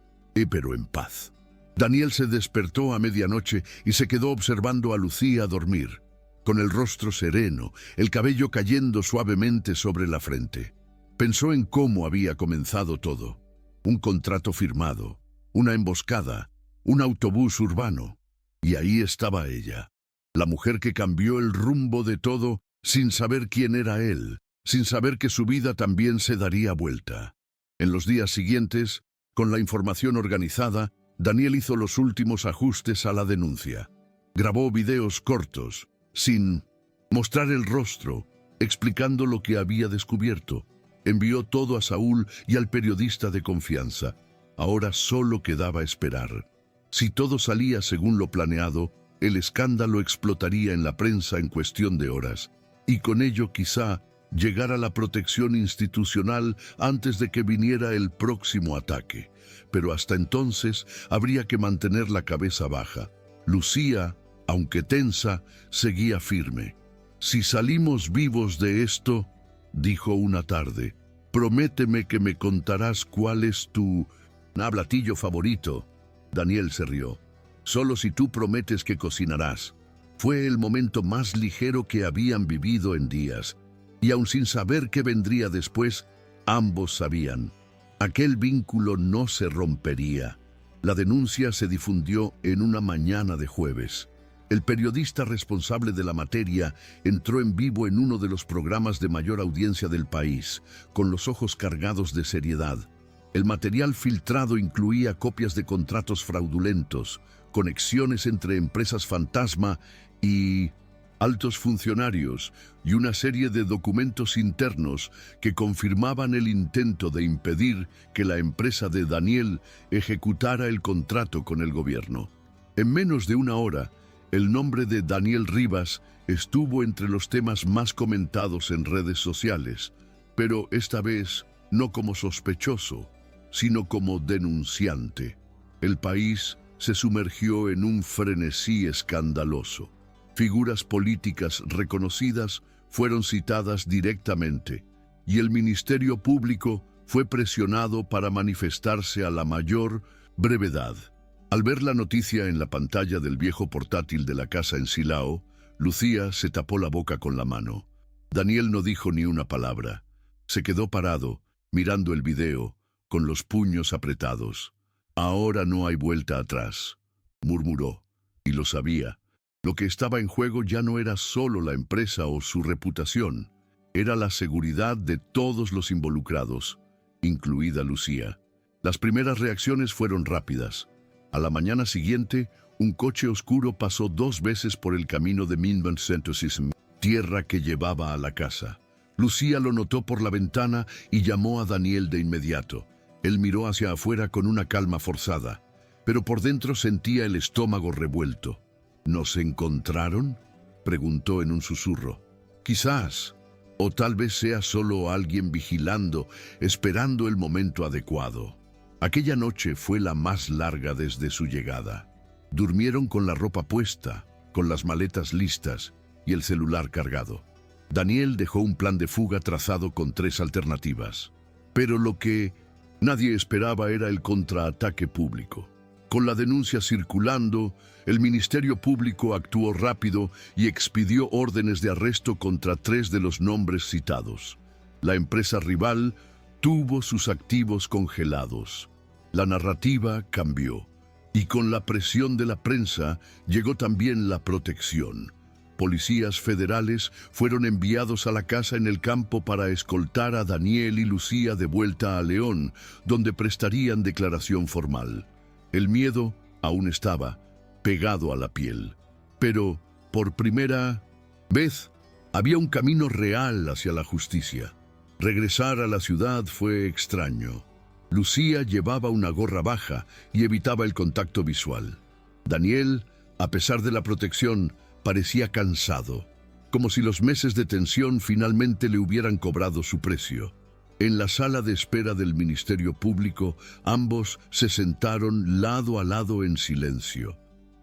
pero en paz. Daniel se despertó a medianoche y se quedó observando a Lucía dormir, con el rostro sereno, el cabello cayendo suavemente sobre la frente. Pensó en cómo había comenzado todo. Un contrato firmado, una emboscada, un autobús urbano. Y ahí estaba ella, la mujer que cambió el rumbo de todo sin saber quién era él, sin saber que su vida también se daría vuelta. En los días siguientes, con la información organizada, Daniel hizo los últimos ajustes a la denuncia. Grabó videos cortos, sin mostrar el rostro, explicando lo que había descubierto. Envió todo a Saúl y al periodista de confianza. Ahora solo quedaba esperar. Si todo salía según lo planeado, el escándalo explotaría en la prensa en cuestión de horas, y con ello quizá llegara la protección institucional antes de que viniera el próximo ataque. Pero hasta entonces habría que mantener la cabeza baja. Lucía, aunque tensa, seguía firme. Si salimos vivos de esto, dijo una tarde, Prométeme que me contarás cuál es tu platillo favorito. Daniel se rió. Solo si tú prometes que cocinarás. Fue el momento más ligero que habían vivido en días, y aun sin saber qué vendría después, ambos sabían. Aquel vínculo no se rompería. La denuncia se difundió en una mañana de jueves. El periodista responsable de la materia entró en vivo en uno de los programas de mayor audiencia del país, con los ojos cargados de seriedad. El material filtrado incluía copias de contratos fraudulentos, conexiones entre empresas fantasma y altos funcionarios, y una serie de documentos internos que confirmaban el intento de impedir que la empresa de Daniel ejecutara el contrato con el gobierno. En menos de una hora, el nombre de Daniel Rivas estuvo entre los temas más comentados en redes sociales, pero esta vez no como sospechoso, sino como denunciante. El país se sumergió en un frenesí escandaloso. Figuras políticas reconocidas fueron citadas directamente, y el Ministerio Público fue presionado para manifestarse a la mayor brevedad. Al ver la noticia en la pantalla del viejo portátil de la casa en Silao, Lucía se tapó la boca con la mano. Daniel no dijo ni una palabra. Se quedó parado, mirando el video, con los puños apretados. «Ahora no hay vuelta atrás», murmuró, y lo sabía. Lo que estaba en juego ya no era solo la empresa o su reputación, era la seguridad de todos los involucrados, incluida Lucía. Las primeras reacciones fueron rápidas. A la mañana siguiente, un coche oscuro pasó 2 veces por el camino de Minvan-Centosism, tierra que llevaba a la casa. Lucía lo notó por la ventana y llamó a Daniel de inmediato. Él miró hacia afuera con una calma forzada, pero por dentro sentía el estómago revuelto. «¿Nos encontraron?», preguntó en un susurro. «Quizás, o tal vez sea solo alguien vigilando, esperando el momento adecuado». Aquella noche fue la más larga desde su llegada. Durmieron con la ropa puesta, con las maletas listas y el celular cargado. Daniel dejó un plan de fuga trazado con 3 alternativas. Pero lo que nadie esperaba era el contraataque público. Con la denuncia circulando, el Ministerio Público actuó rápido y expidió órdenes de arresto contra 3 de los nombres citados. La empresa rival tuvo sus activos congelados. La narrativa cambió, y con la presión de la prensa llegó también la protección. Policías federales fueron enviados a la casa en el campo para escoltar a Daniel y Lucía de vuelta a León, donde prestarían declaración formal. El miedo aún estaba pegado a la piel, pero por primera vez había un camino real hacia la justicia. Regresar a la ciudad fue extraño. Lucía llevaba una gorra baja y evitaba el contacto visual. Daniel, a pesar de la protección, parecía cansado, como si los meses de tensión finalmente le hubieran cobrado su precio. En la sala de espera del Ministerio Público, ambos se sentaron lado a lado en silencio.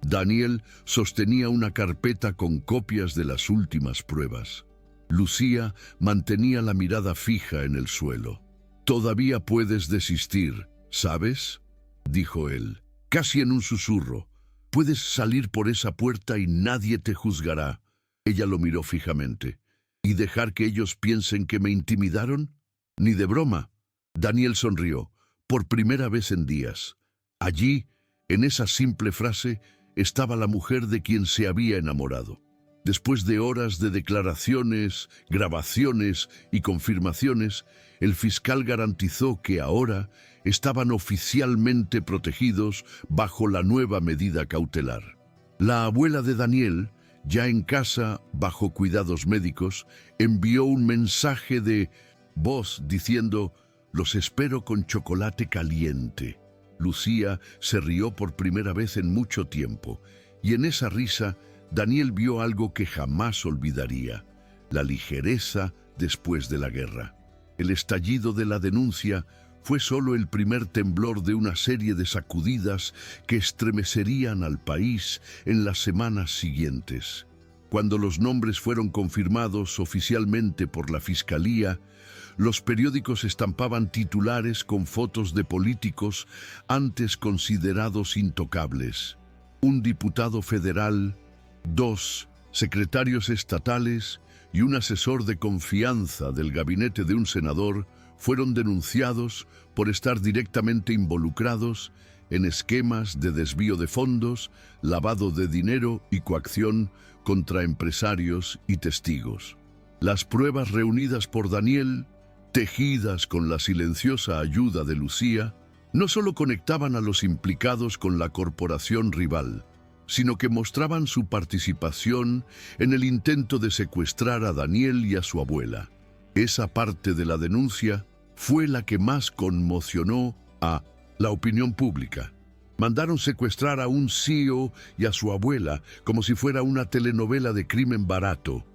Daniel sostenía una carpeta con copias de las últimas pruebas. Lucía mantenía la mirada fija en el suelo. «Todavía puedes desistir, ¿sabes?», dijo él, casi en un susurro. «Puedes salir por esa puerta y nadie te juzgará». Ella lo miró fijamente. «¿Y dejar que ellos piensen que me intimidaron? Ni de broma». Daniel sonrió, por primera vez en días. Allí, en esa simple frase, estaba la mujer de quien se había enamorado. Después de horas de declaraciones, grabaciones y confirmaciones, el fiscal garantizó que ahora estaban oficialmente protegidos bajo la nueva medida cautelar. La abuela de Daniel, ya en casa bajo cuidados médicos, envió un mensaje de voz diciendo: «Los espero con chocolate caliente». Lucía se rió por primera vez en mucho tiempo, y en esa risa Daniel vio algo que jamás olvidaría: la ligereza después de la guerra. El estallido de la denuncia fue solo el primer temblor de una serie de sacudidas que estremecerían al país en las semanas siguientes. Cuando los nombres fueron confirmados oficialmente por la Fiscalía, los periódicos estampaban titulares con fotos de políticos antes considerados intocables. Un diputado federal, 2 secretarios estatales y un asesor de confianza del gabinete de un senador fueron denunciados por estar directamente involucrados en esquemas de desvío de fondos, lavado de dinero y coacción contra empresarios y testigos. Las pruebas reunidas por Daniel, tejidas con la silenciosa ayuda de Lucía, no solo conectaban a los implicados con la corporación rival, sino que mostraban su participación en el intento de secuestrar a Daniel y a su abuela. Esa parte de la denuncia fue la que más conmocionó a la opinión pública. Mandaron secuestrar a un CEO y a su abuela como si fuera una telenovela de crimen barato,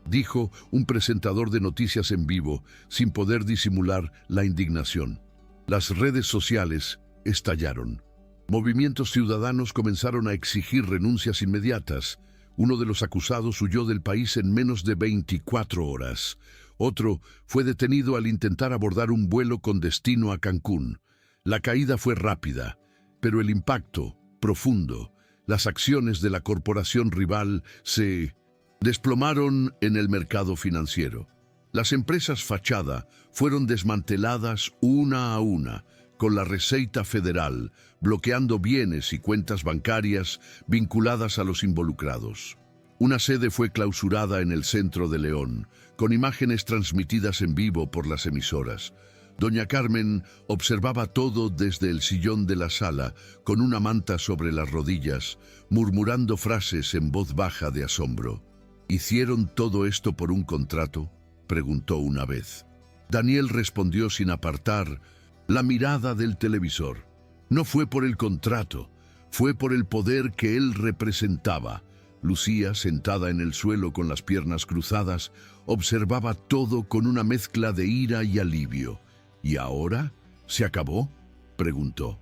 dijo un presentador de noticias en vivo, sin poder disimular la indignación. Las redes sociales estallaron. Movimientos ciudadanos comenzaron a exigir renuncias inmediatas. Uno de los acusados huyó del país en menos de 24 horas. Otro fue detenido al intentar abordar un vuelo con destino a Cancún. La caída fue rápida, pero el impacto, profundo. Las acciones de la corporación rival se desplomaron en el mercado financiero. Las empresas fachada fueron desmanteladas una a una, con la Receita Federal bloqueando bienes y cuentas bancarias vinculadas a los involucrados. Una sede fue clausurada en el centro de León, con imágenes transmitidas en vivo por las emisoras. Doña Carmen observaba todo desde el sillón de la sala, con una manta sobre las rodillas, murmurando frases en voz baja de asombro. ¿Hicieron todo esto por un contrato?, preguntó una vez. Daniel respondió sin apartar la mirada del televisor. No fue por el contrato, fue por el poder que él representaba. Lucía, sentada en el suelo con las piernas cruzadas, observaba todo con una mezcla de ira y alivio. ¿Y ahora? ¿Se acabó?, preguntó.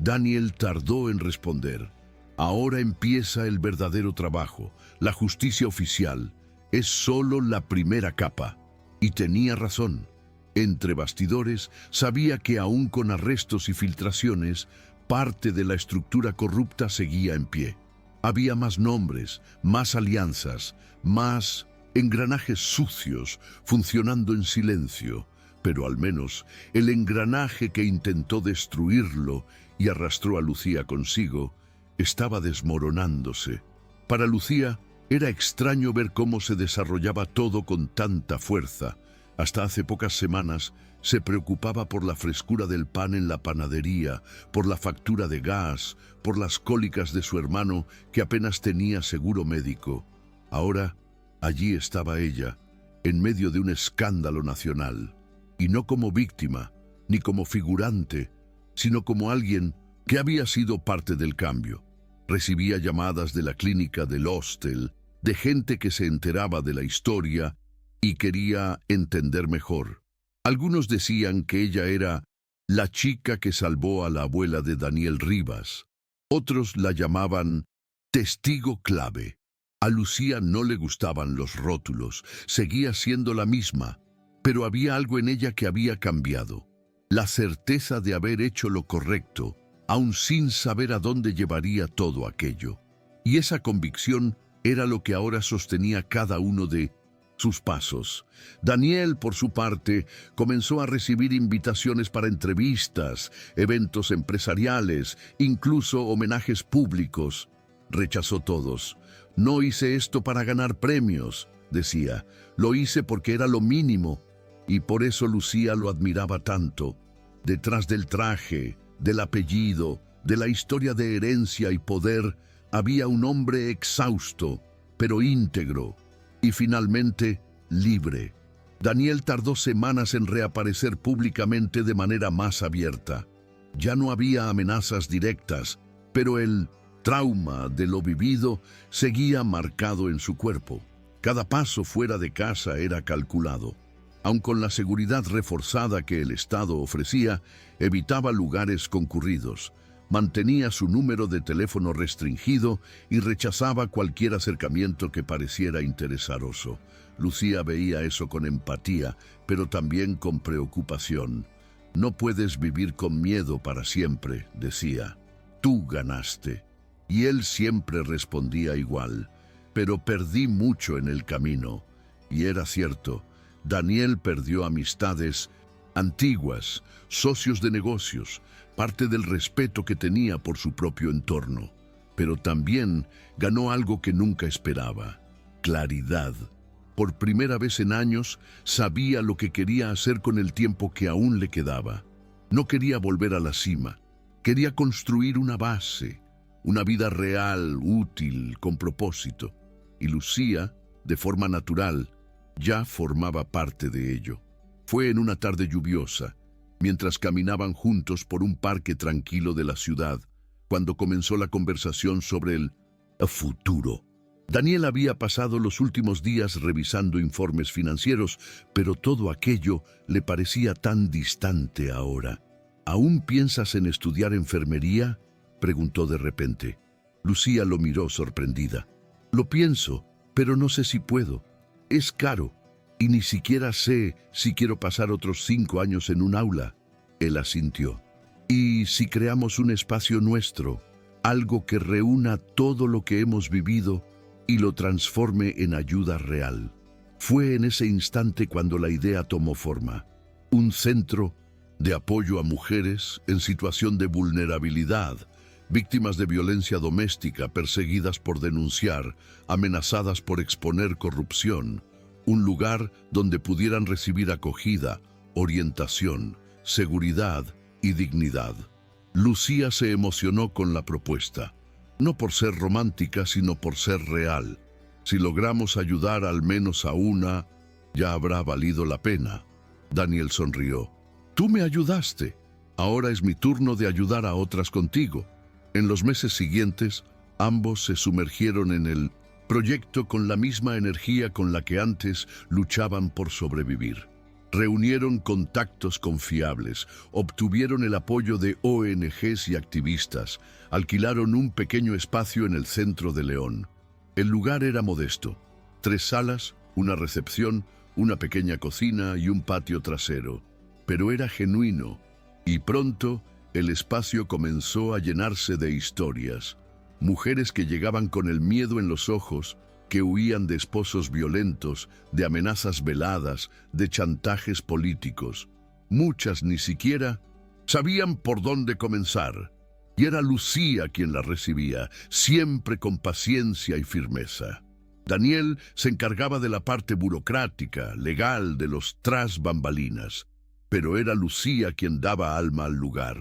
Daniel tardó en responder. Ahora empieza el verdadero trabajo. La justicia oficial es solo la primera capa. Y tenía razón. Entre bastidores, sabía que aún con arrestos y filtraciones, parte de la estructura corrupta seguía en pie. Había más nombres, más alianzas, más engranajes sucios funcionando en silencio, pero al menos el engranaje que intentó destruirlo y arrastró a Lucía consigo estaba desmoronándose. Para Lucía era extraño ver cómo se desarrollaba todo con tanta fuerza. Hasta hace pocas semanas se preocupaba por la frescura del pan en la panadería, por la factura de gas, por las cólicas de su hermano que apenas tenía seguro médico. Ahora, allí estaba ella, en medio de un escándalo nacional, y no como víctima, ni como figurante, sino como alguien que había sido parte del cambio. Recibía llamadas de la clínica del hostel, de gente que se enteraba de la historia y quería entender mejor. Algunos decían que ella era la chica que salvó a la abuela de Daniel Rivas. Otros la llamaban testigo clave. A Lucía no le gustaban los rótulos, seguía siendo la misma, pero había algo en ella que había cambiado. La certeza de haber hecho lo correcto, aun sin saber a dónde llevaría todo aquello. Y esa convicción era lo que ahora sostenía cada uno de sus pasos. Daniel, por su parte, comenzó a recibir invitaciones para entrevistas, eventos empresariales, incluso homenajes públicos. Rechazó todos. No hice esto para ganar premios, decía. Lo hice porque era lo mínimo. Y por eso Lucía lo admiraba tanto. Detrás del traje, del apellido, de la historia de herencia y poder, había un hombre exhausto, pero íntegro. Y finalmente, libre. Daniel tardó semanas en reaparecer públicamente de manera más abierta. Ya no había amenazas directas, pero el trauma de lo vivido seguía marcado en su cuerpo. Cada paso fuera de casa era calculado. Aun con la seguridad reforzada que el Estado ofrecía, evitaba lugares concurridos. Mantenía su número de teléfono restringido y rechazaba cualquier acercamiento que pareciera interesaroso. Lucía veía eso con empatía, pero también con preocupación. «No puedes vivir con miedo para siempre», decía. «Tú ganaste». Y él siempre respondía igual. «Pero perdí mucho en el camino». Y era cierto. Daniel perdió amistades antiguas, socios de negocios, parte del respeto que tenía por su propio entorno. Pero también ganó algo que nunca esperaba: claridad. Por primera vez en años, sabía lo que quería hacer con el tiempo que aún le quedaba. No quería volver a la cima. Quería construir una base, una vida real, útil, con propósito. Y Lucía, de forma natural, ya formaba parte de ello. Fue en una tarde lluviosa, mientras caminaban juntos por un parque tranquilo de la ciudad, cuando comenzó la conversación sobre el futuro. Daniel había pasado los últimos días revisando informes financieros, pero todo aquello le parecía tan distante ahora. «¿Aún piensas en estudiar enfermería?», preguntó de repente. Lucía lo miró sorprendida. «Lo pienso, pero no sé si puedo. Es caro, y ni siquiera sé si quiero pasar otros 5 años en un aula». Él asintió. «¿Y si creamos un espacio nuestro, algo que reúna todo lo que hemos vivido y lo transforme en ayuda real?» Fue en ese instante cuando la idea tomó forma. Un centro de apoyo a mujeres en situación de vulnerabilidad, víctimas de violencia doméstica, perseguidas por denunciar, amenazadas por exponer corrupción. Un lugar donde pudieran recibir acogida, orientación, seguridad y dignidad. Lucía se emocionó con la propuesta. No por ser romántica, sino por ser real. Si logramos ayudar al menos a una, ya habrá valido la pena. Daniel sonrió. «Tú me ayudaste. Ahora es mi turno de ayudar a otras contigo». En los meses siguientes, ambos se sumergieron en el proyecto con la misma energía con la que antes luchaban por sobrevivir. Reunieron contactos confiables, obtuvieron el apoyo de ONGs y activistas, alquilaron un pequeño espacio en el centro de León. El lugar era modesto: 3 salas, una recepción, una pequeña cocina y un patio trasero. Pero era genuino, y pronto el espacio comenzó a llenarse de historias. Mujeres que llegaban con el miedo en los ojos, que huían de esposos violentos, de amenazas veladas, de chantajes políticos. Muchas ni siquiera sabían por dónde comenzar. Y era Lucía quien las recibía, siempre con paciencia y firmeza. Daniel se encargaba de la parte burocrática, legal, de los tras bambalinas. Pero era Lucía quien daba alma al lugar.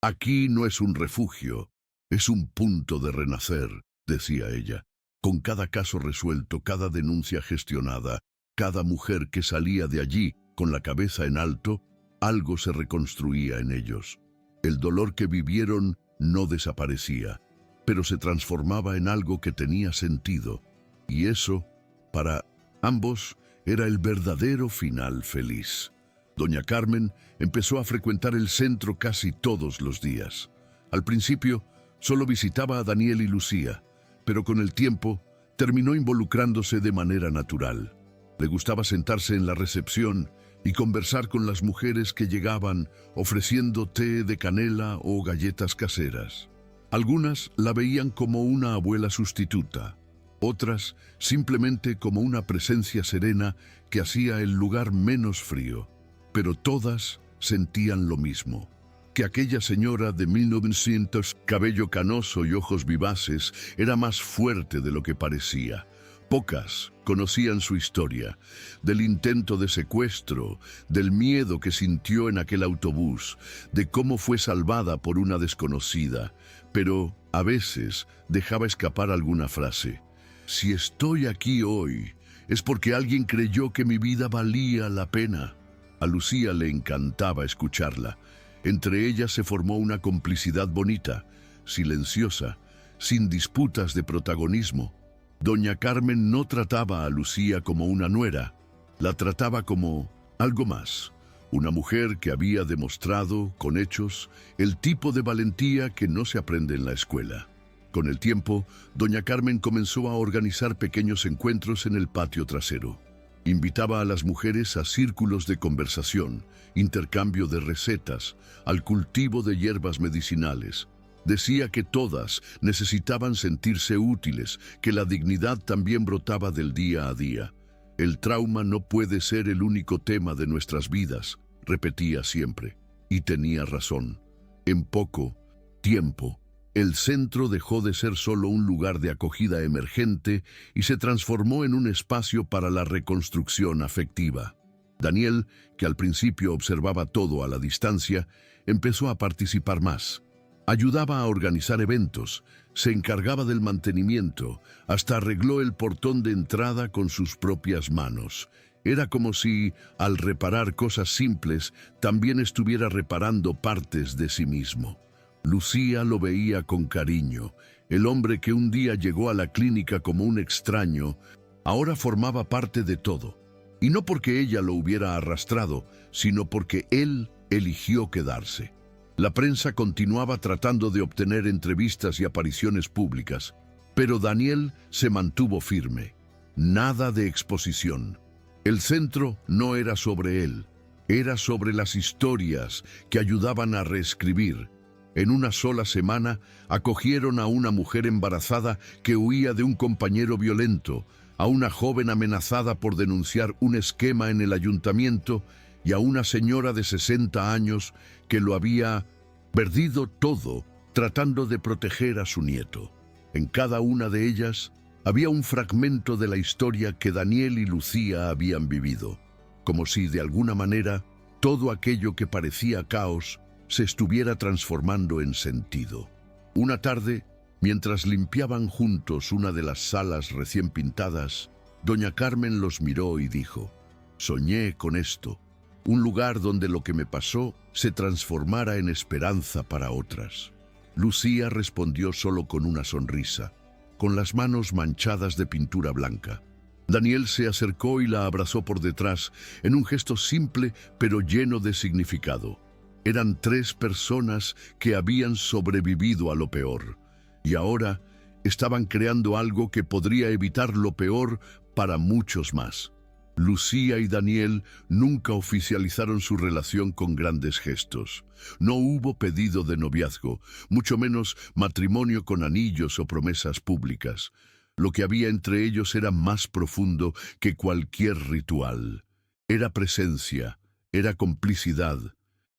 «Aquí no es un refugio, es un punto de renacer», decía ella. Con cada caso resuelto, cada denuncia gestionada, cada mujer que salía de allí con la cabeza en alto, algo se reconstruía en ellos. El dolor que vivieron no desaparecía, pero se transformaba en algo que tenía sentido. Y eso, para ambos, era el verdadero final feliz. Doña Carmen empezó a frecuentar el centro casi todos los días. Al principio, solo visitaba a Daniel y Lucía, pero con el tiempo terminó involucrándose de manera natural. Le gustaba sentarse en la recepción y conversar con las mujeres que llegaban ofreciendo té de canela o galletas caseras. Algunas la veían como una abuela sustituta, otras simplemente como una presencia serena que hacía el lugar menos frío. Pero todas sentían lo mismo: que aquella señora de 1900, cabello canoso y ojos vivaces, era más fuerte de lo que parecía. Pocas conocían su historia, del intento de secuestro, del miedo que sintió en aquel autobús, de cómo fue salvada por una desconocida, pero a veces dejaba escapar alguna frase. «Si estoy aquí hoy, es porque alguien creyó que mi vida valía la pena». A Lucía le encantaba escucharla. Entre ellas se formó una complicidad bonita, silenciosa, sin disputas de protagonismo. Doña Carmen no trataba a Lucía como una nuera, la trataba como algo más, Una mujer que había demostrado, con hechos, el tipo de valentía que no se aprende en la escuela. Con el tiempo, doña Carmen comenzó a organizar pequeños encuentros en el patio trasero. Invitaba a las mujeres a círculos de conversación, intercambio de recetas, al cultivo de hierbas medicinales. Decía que todas necesitaban sentirse útiles, que la dignidad también brotaba del día a día. El trauma no puede ser el único tema de nuestras vidas, repetía siempre. Y tenía razón. En poco tiempo, el centro dejó de ser solo un lugar de acogida emergente y se transformó en un espacio para la reconstrucción afectiva. Daniel, que al principio observaba todo a la distancia, empezó a participar más. Ayudaba a organizar eventos, se encargaba del mantenimiento, hasta arregló el portón de entrada con sus propias manos. Era como si, al reparar cosas simples, también estuviera reparando partes de sí mismo. Lucía lo veía con cariño. El hombre que un día llegó a la clínica como un extraño, ahora formaba parte de todo. Y no porque ella lo hubiera arrastrado, sino porque él eligió quedarse. La prensa continuaba tratando de obtener entrevistas y apariciones públicas, pero Daniel se mantuvo firme. Nada de exposición. El centro no era sobre él, era sobre las historias que ayudaban a reescribir. En una sola semana acogieron a una mujer embarazada que huía de un compañero violento, a una joven amenazada por denunciar un esquema en el ayuntamiento y a una señora de 60 años que lo había perdido todo tratando de proteger a su nieto. En cada una de ellas había un fragmento de la historia que Daniel y Lucía habían vivido, como si de alguna manera todo aquello que parecía caos se estuviera transformando en sentido. Una tarde, mientras limpiaban juntos una de las salas recién pintadas, doña Carmen los miró y dijo: «Soñé con esto, un lugar donde lo que me pasó se transformara en esperanza para otras». Lucía respondió solo con una sonrisa, con las manos manchadas de pintura blanca. Daniel se acercó y la abrazó por detrás, en un gesto simple pero lleno de significado. Eran 3 personas que habían sobrevivido a lo peor, y ahora estaban creando algo que podría evitar lo peor para muchos más. Lucía y Daniel nunca oficializaron su relación con grandes gestos. No hubo pedido de noviazgo, mucho menos matrimonio con anillos o promesas públicas. Lo que había entre ellos era más profundo que cualquier ritual. Era presencia, era complicidad.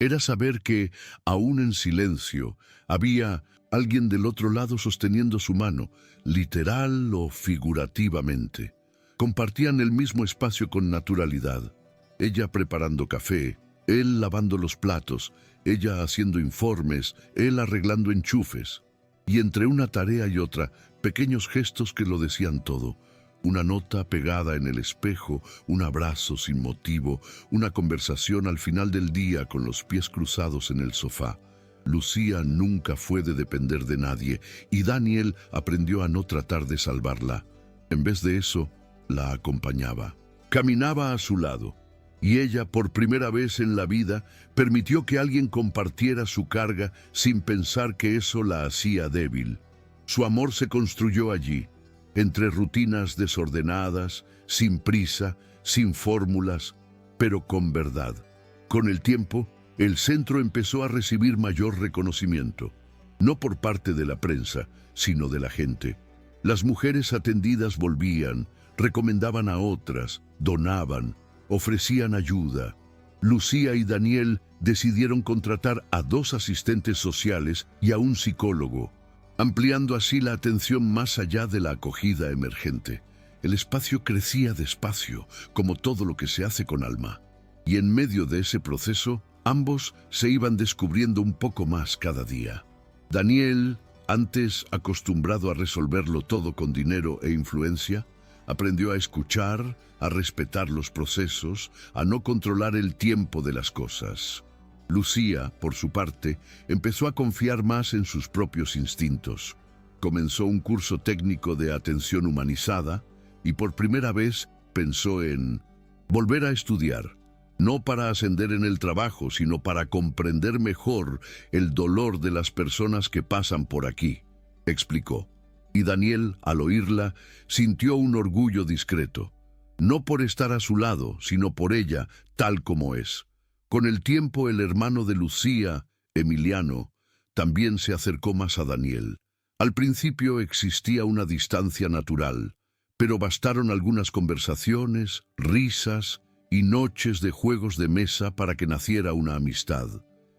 Era saber que, aún en silencio, había alguien del otro lado sosteniendo su mano, literal o figurativamente. Compartían el mismo espacio con naturalidad. Ella preparando café, él lavando los platos, ella haciendo informes, él arreglando enchufes. Y entre una tarea y otra, pequeños gestos que lo decían todo. Una nota pegada en el espejo, un abrazo sin motivo, una conversación al final del día con los pies cruzados en el sofá. Lucía nunca fue de depender de nadie y Daniel aprendió a no tratar de salvarla. En vez de eso, la acompañaba. Caminaba a su lado y ella, por primera vez en la vida, permitió que alguien compartiera su carga sin pensar que eso la hacía débil. Su amor se construyó allí, entre rutinas desordenadas, sin prisa, sin fórmulas, pero con verdad. Con el tiempo, el centro empezó a recibir mayor reconocimiento, no por parte de la prensa, sino de la gente. Las mujeres atendidas volvían, recomendaban a otras, donaban, ofrecían ayuda. Lucía y Daniel decidieron contratar a 2 asistentes sociales y a un psicólogo, ampliando así la atención más allá de la acogida emergente. El espacio crecía despacio, como todo lo que se hace con alma. Y en medio de ese proceso, ambos se iban descubriendo un poco más cada día. Daniel, antes acostumbrado a resolverlo todo con dinero e influencia, aprendió a escuchar, a respetar los procesos, a no controlar el tiempo de las cosas. Lucía, por su parte, empezó a confiar más en sus propios instintos. Comenzó un curso técnico de atención humanizada y por primera vez pensó en volver a estudiar, no para ascender en el trabajo, sino para comprender mejor el dolor de las personas que pasan por aquí, explicó. Y Daniel, al oírla, sintió un orgullo discreto, no por estar a su lado, sino por ella, tal como es. Con el tiempo, el hermano de Lucía, Emiliano, también se acercó más a Daniel. Al principio existía una distancia natural, pero bastaron algunas conversaciones, risas y noches de juegos de mesa para que naciera una amistad.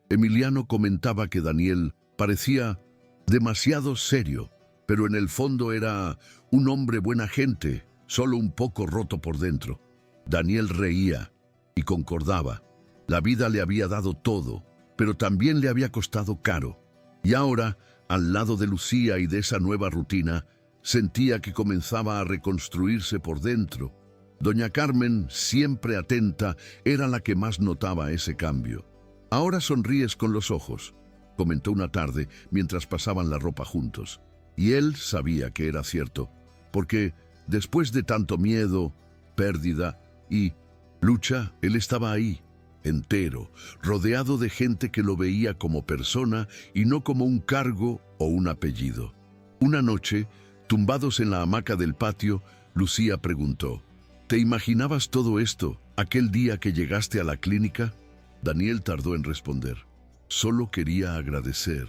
Emiliano comentaba que Daniel parecía demasiado serio, pero en el fondo era un hombre buena gente, solo un poco roto por dentro. Daniel reía y concordaba. La vida le había dado todo, pero también le había costado caro. Y ahora, al lado de Lucía y de esa nueva rutina, sentía que comenzaba a reconstruirse por dentro. Doña Carmen, siempre atenta, era la que más notaba ese cambio. «Ahora sonríes con los ojos», comentó una tarde mientras pasaban la ropa juntos. Y él sabía que era cierto, porque después de tanto miedo, pérdida y lucha, él estaba ahí, entero, rodeado de gente que lo veía como persona y no como un cargo o un apellido. Una noche, tumbados en la hamaca del patio, Lucía preguntó: «¿Te imaginabas todo esto aquel día que llegaste a la clínica?» Daniel tardó en responder. Solo quería agradecer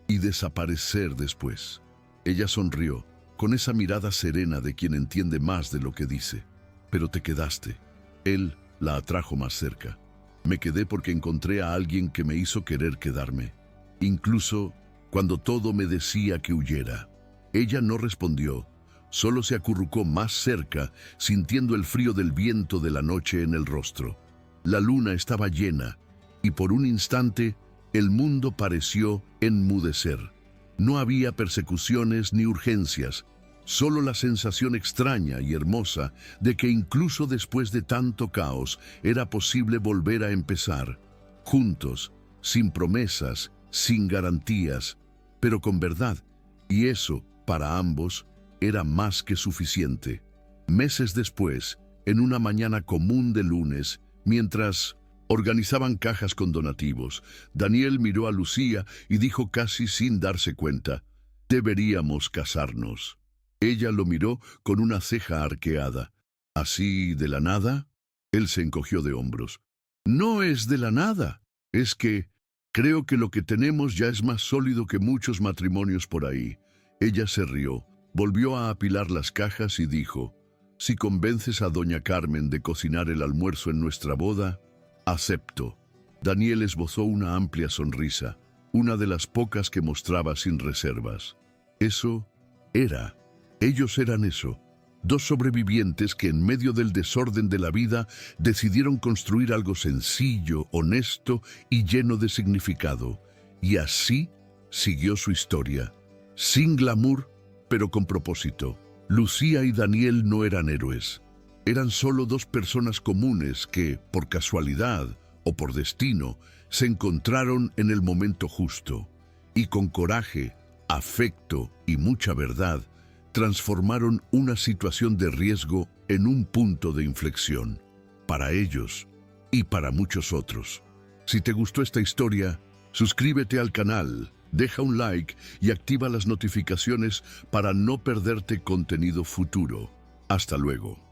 y desaparecer después. Ella sonrió, con esa mirada serena de quien entiende más de lo que dice. «Pero te quedaste». Él la atrajo más cerca. «Me quedé porque encontré a alguien que me hizo querer quedarme, incluso cuando todo me decía que huyera». Ella no respondió, solo se acurrucó más cerca, sintiendo el frío del viento de la noche en el rostro. La luna estaba llena, y por un instante el mundo pareció enmudecer. No había persecuciones ni urgencias, solo la sensación extraña y hermosa de que incluso después de tanto caos era posible volver a empezar, juntos, sin promesas, sin garantías, pero con verdad, y eso, para ambos, era más que suficiente. Meses después, en una mañana común de lunes, mientras organizaban cajas con donativos, Daniel miró a Lucía y dijo casi sin darse cuenta: «Deberíamos casarnos». Ella lo miró con una ceja arqueada. «¿Así de la nada?» Él se encogió de hombros. «No es de la nada. Es que creo que lo que tenemos ya es más sólido que muchos matrimonios por ahí». Ella se rió, volvió a apilar las cajas y dijo: «Si convences a doña Carmen de cocinar el almuerzo en nuestra boda, acepto». Daniel esbozó una amplia sonrisa, una de las pocas que mostraba sin reservas. Eso era. Ellos eran eso. Dos sobrevivientes que en medio del desorden de la vida decidieron construir algo sencillo, honesto y lleno de significado. Y así siguió su historia. Sin glamour, pero con propósito. Lucía y Daniel no eran héroes. Eran solo dos personas comunes que, por casualidad o por destino, se encontraron en el momento justo. Y con coraje, afecto y mucha verdad, transformaron una situación de riesgo en un punto de inflexión. Para ellos y para muchos otros. Si te gustó esta historia, suscríbete al canal, deja un like y activa las notificaciones para no perderte contenido futuro. Hasta luego.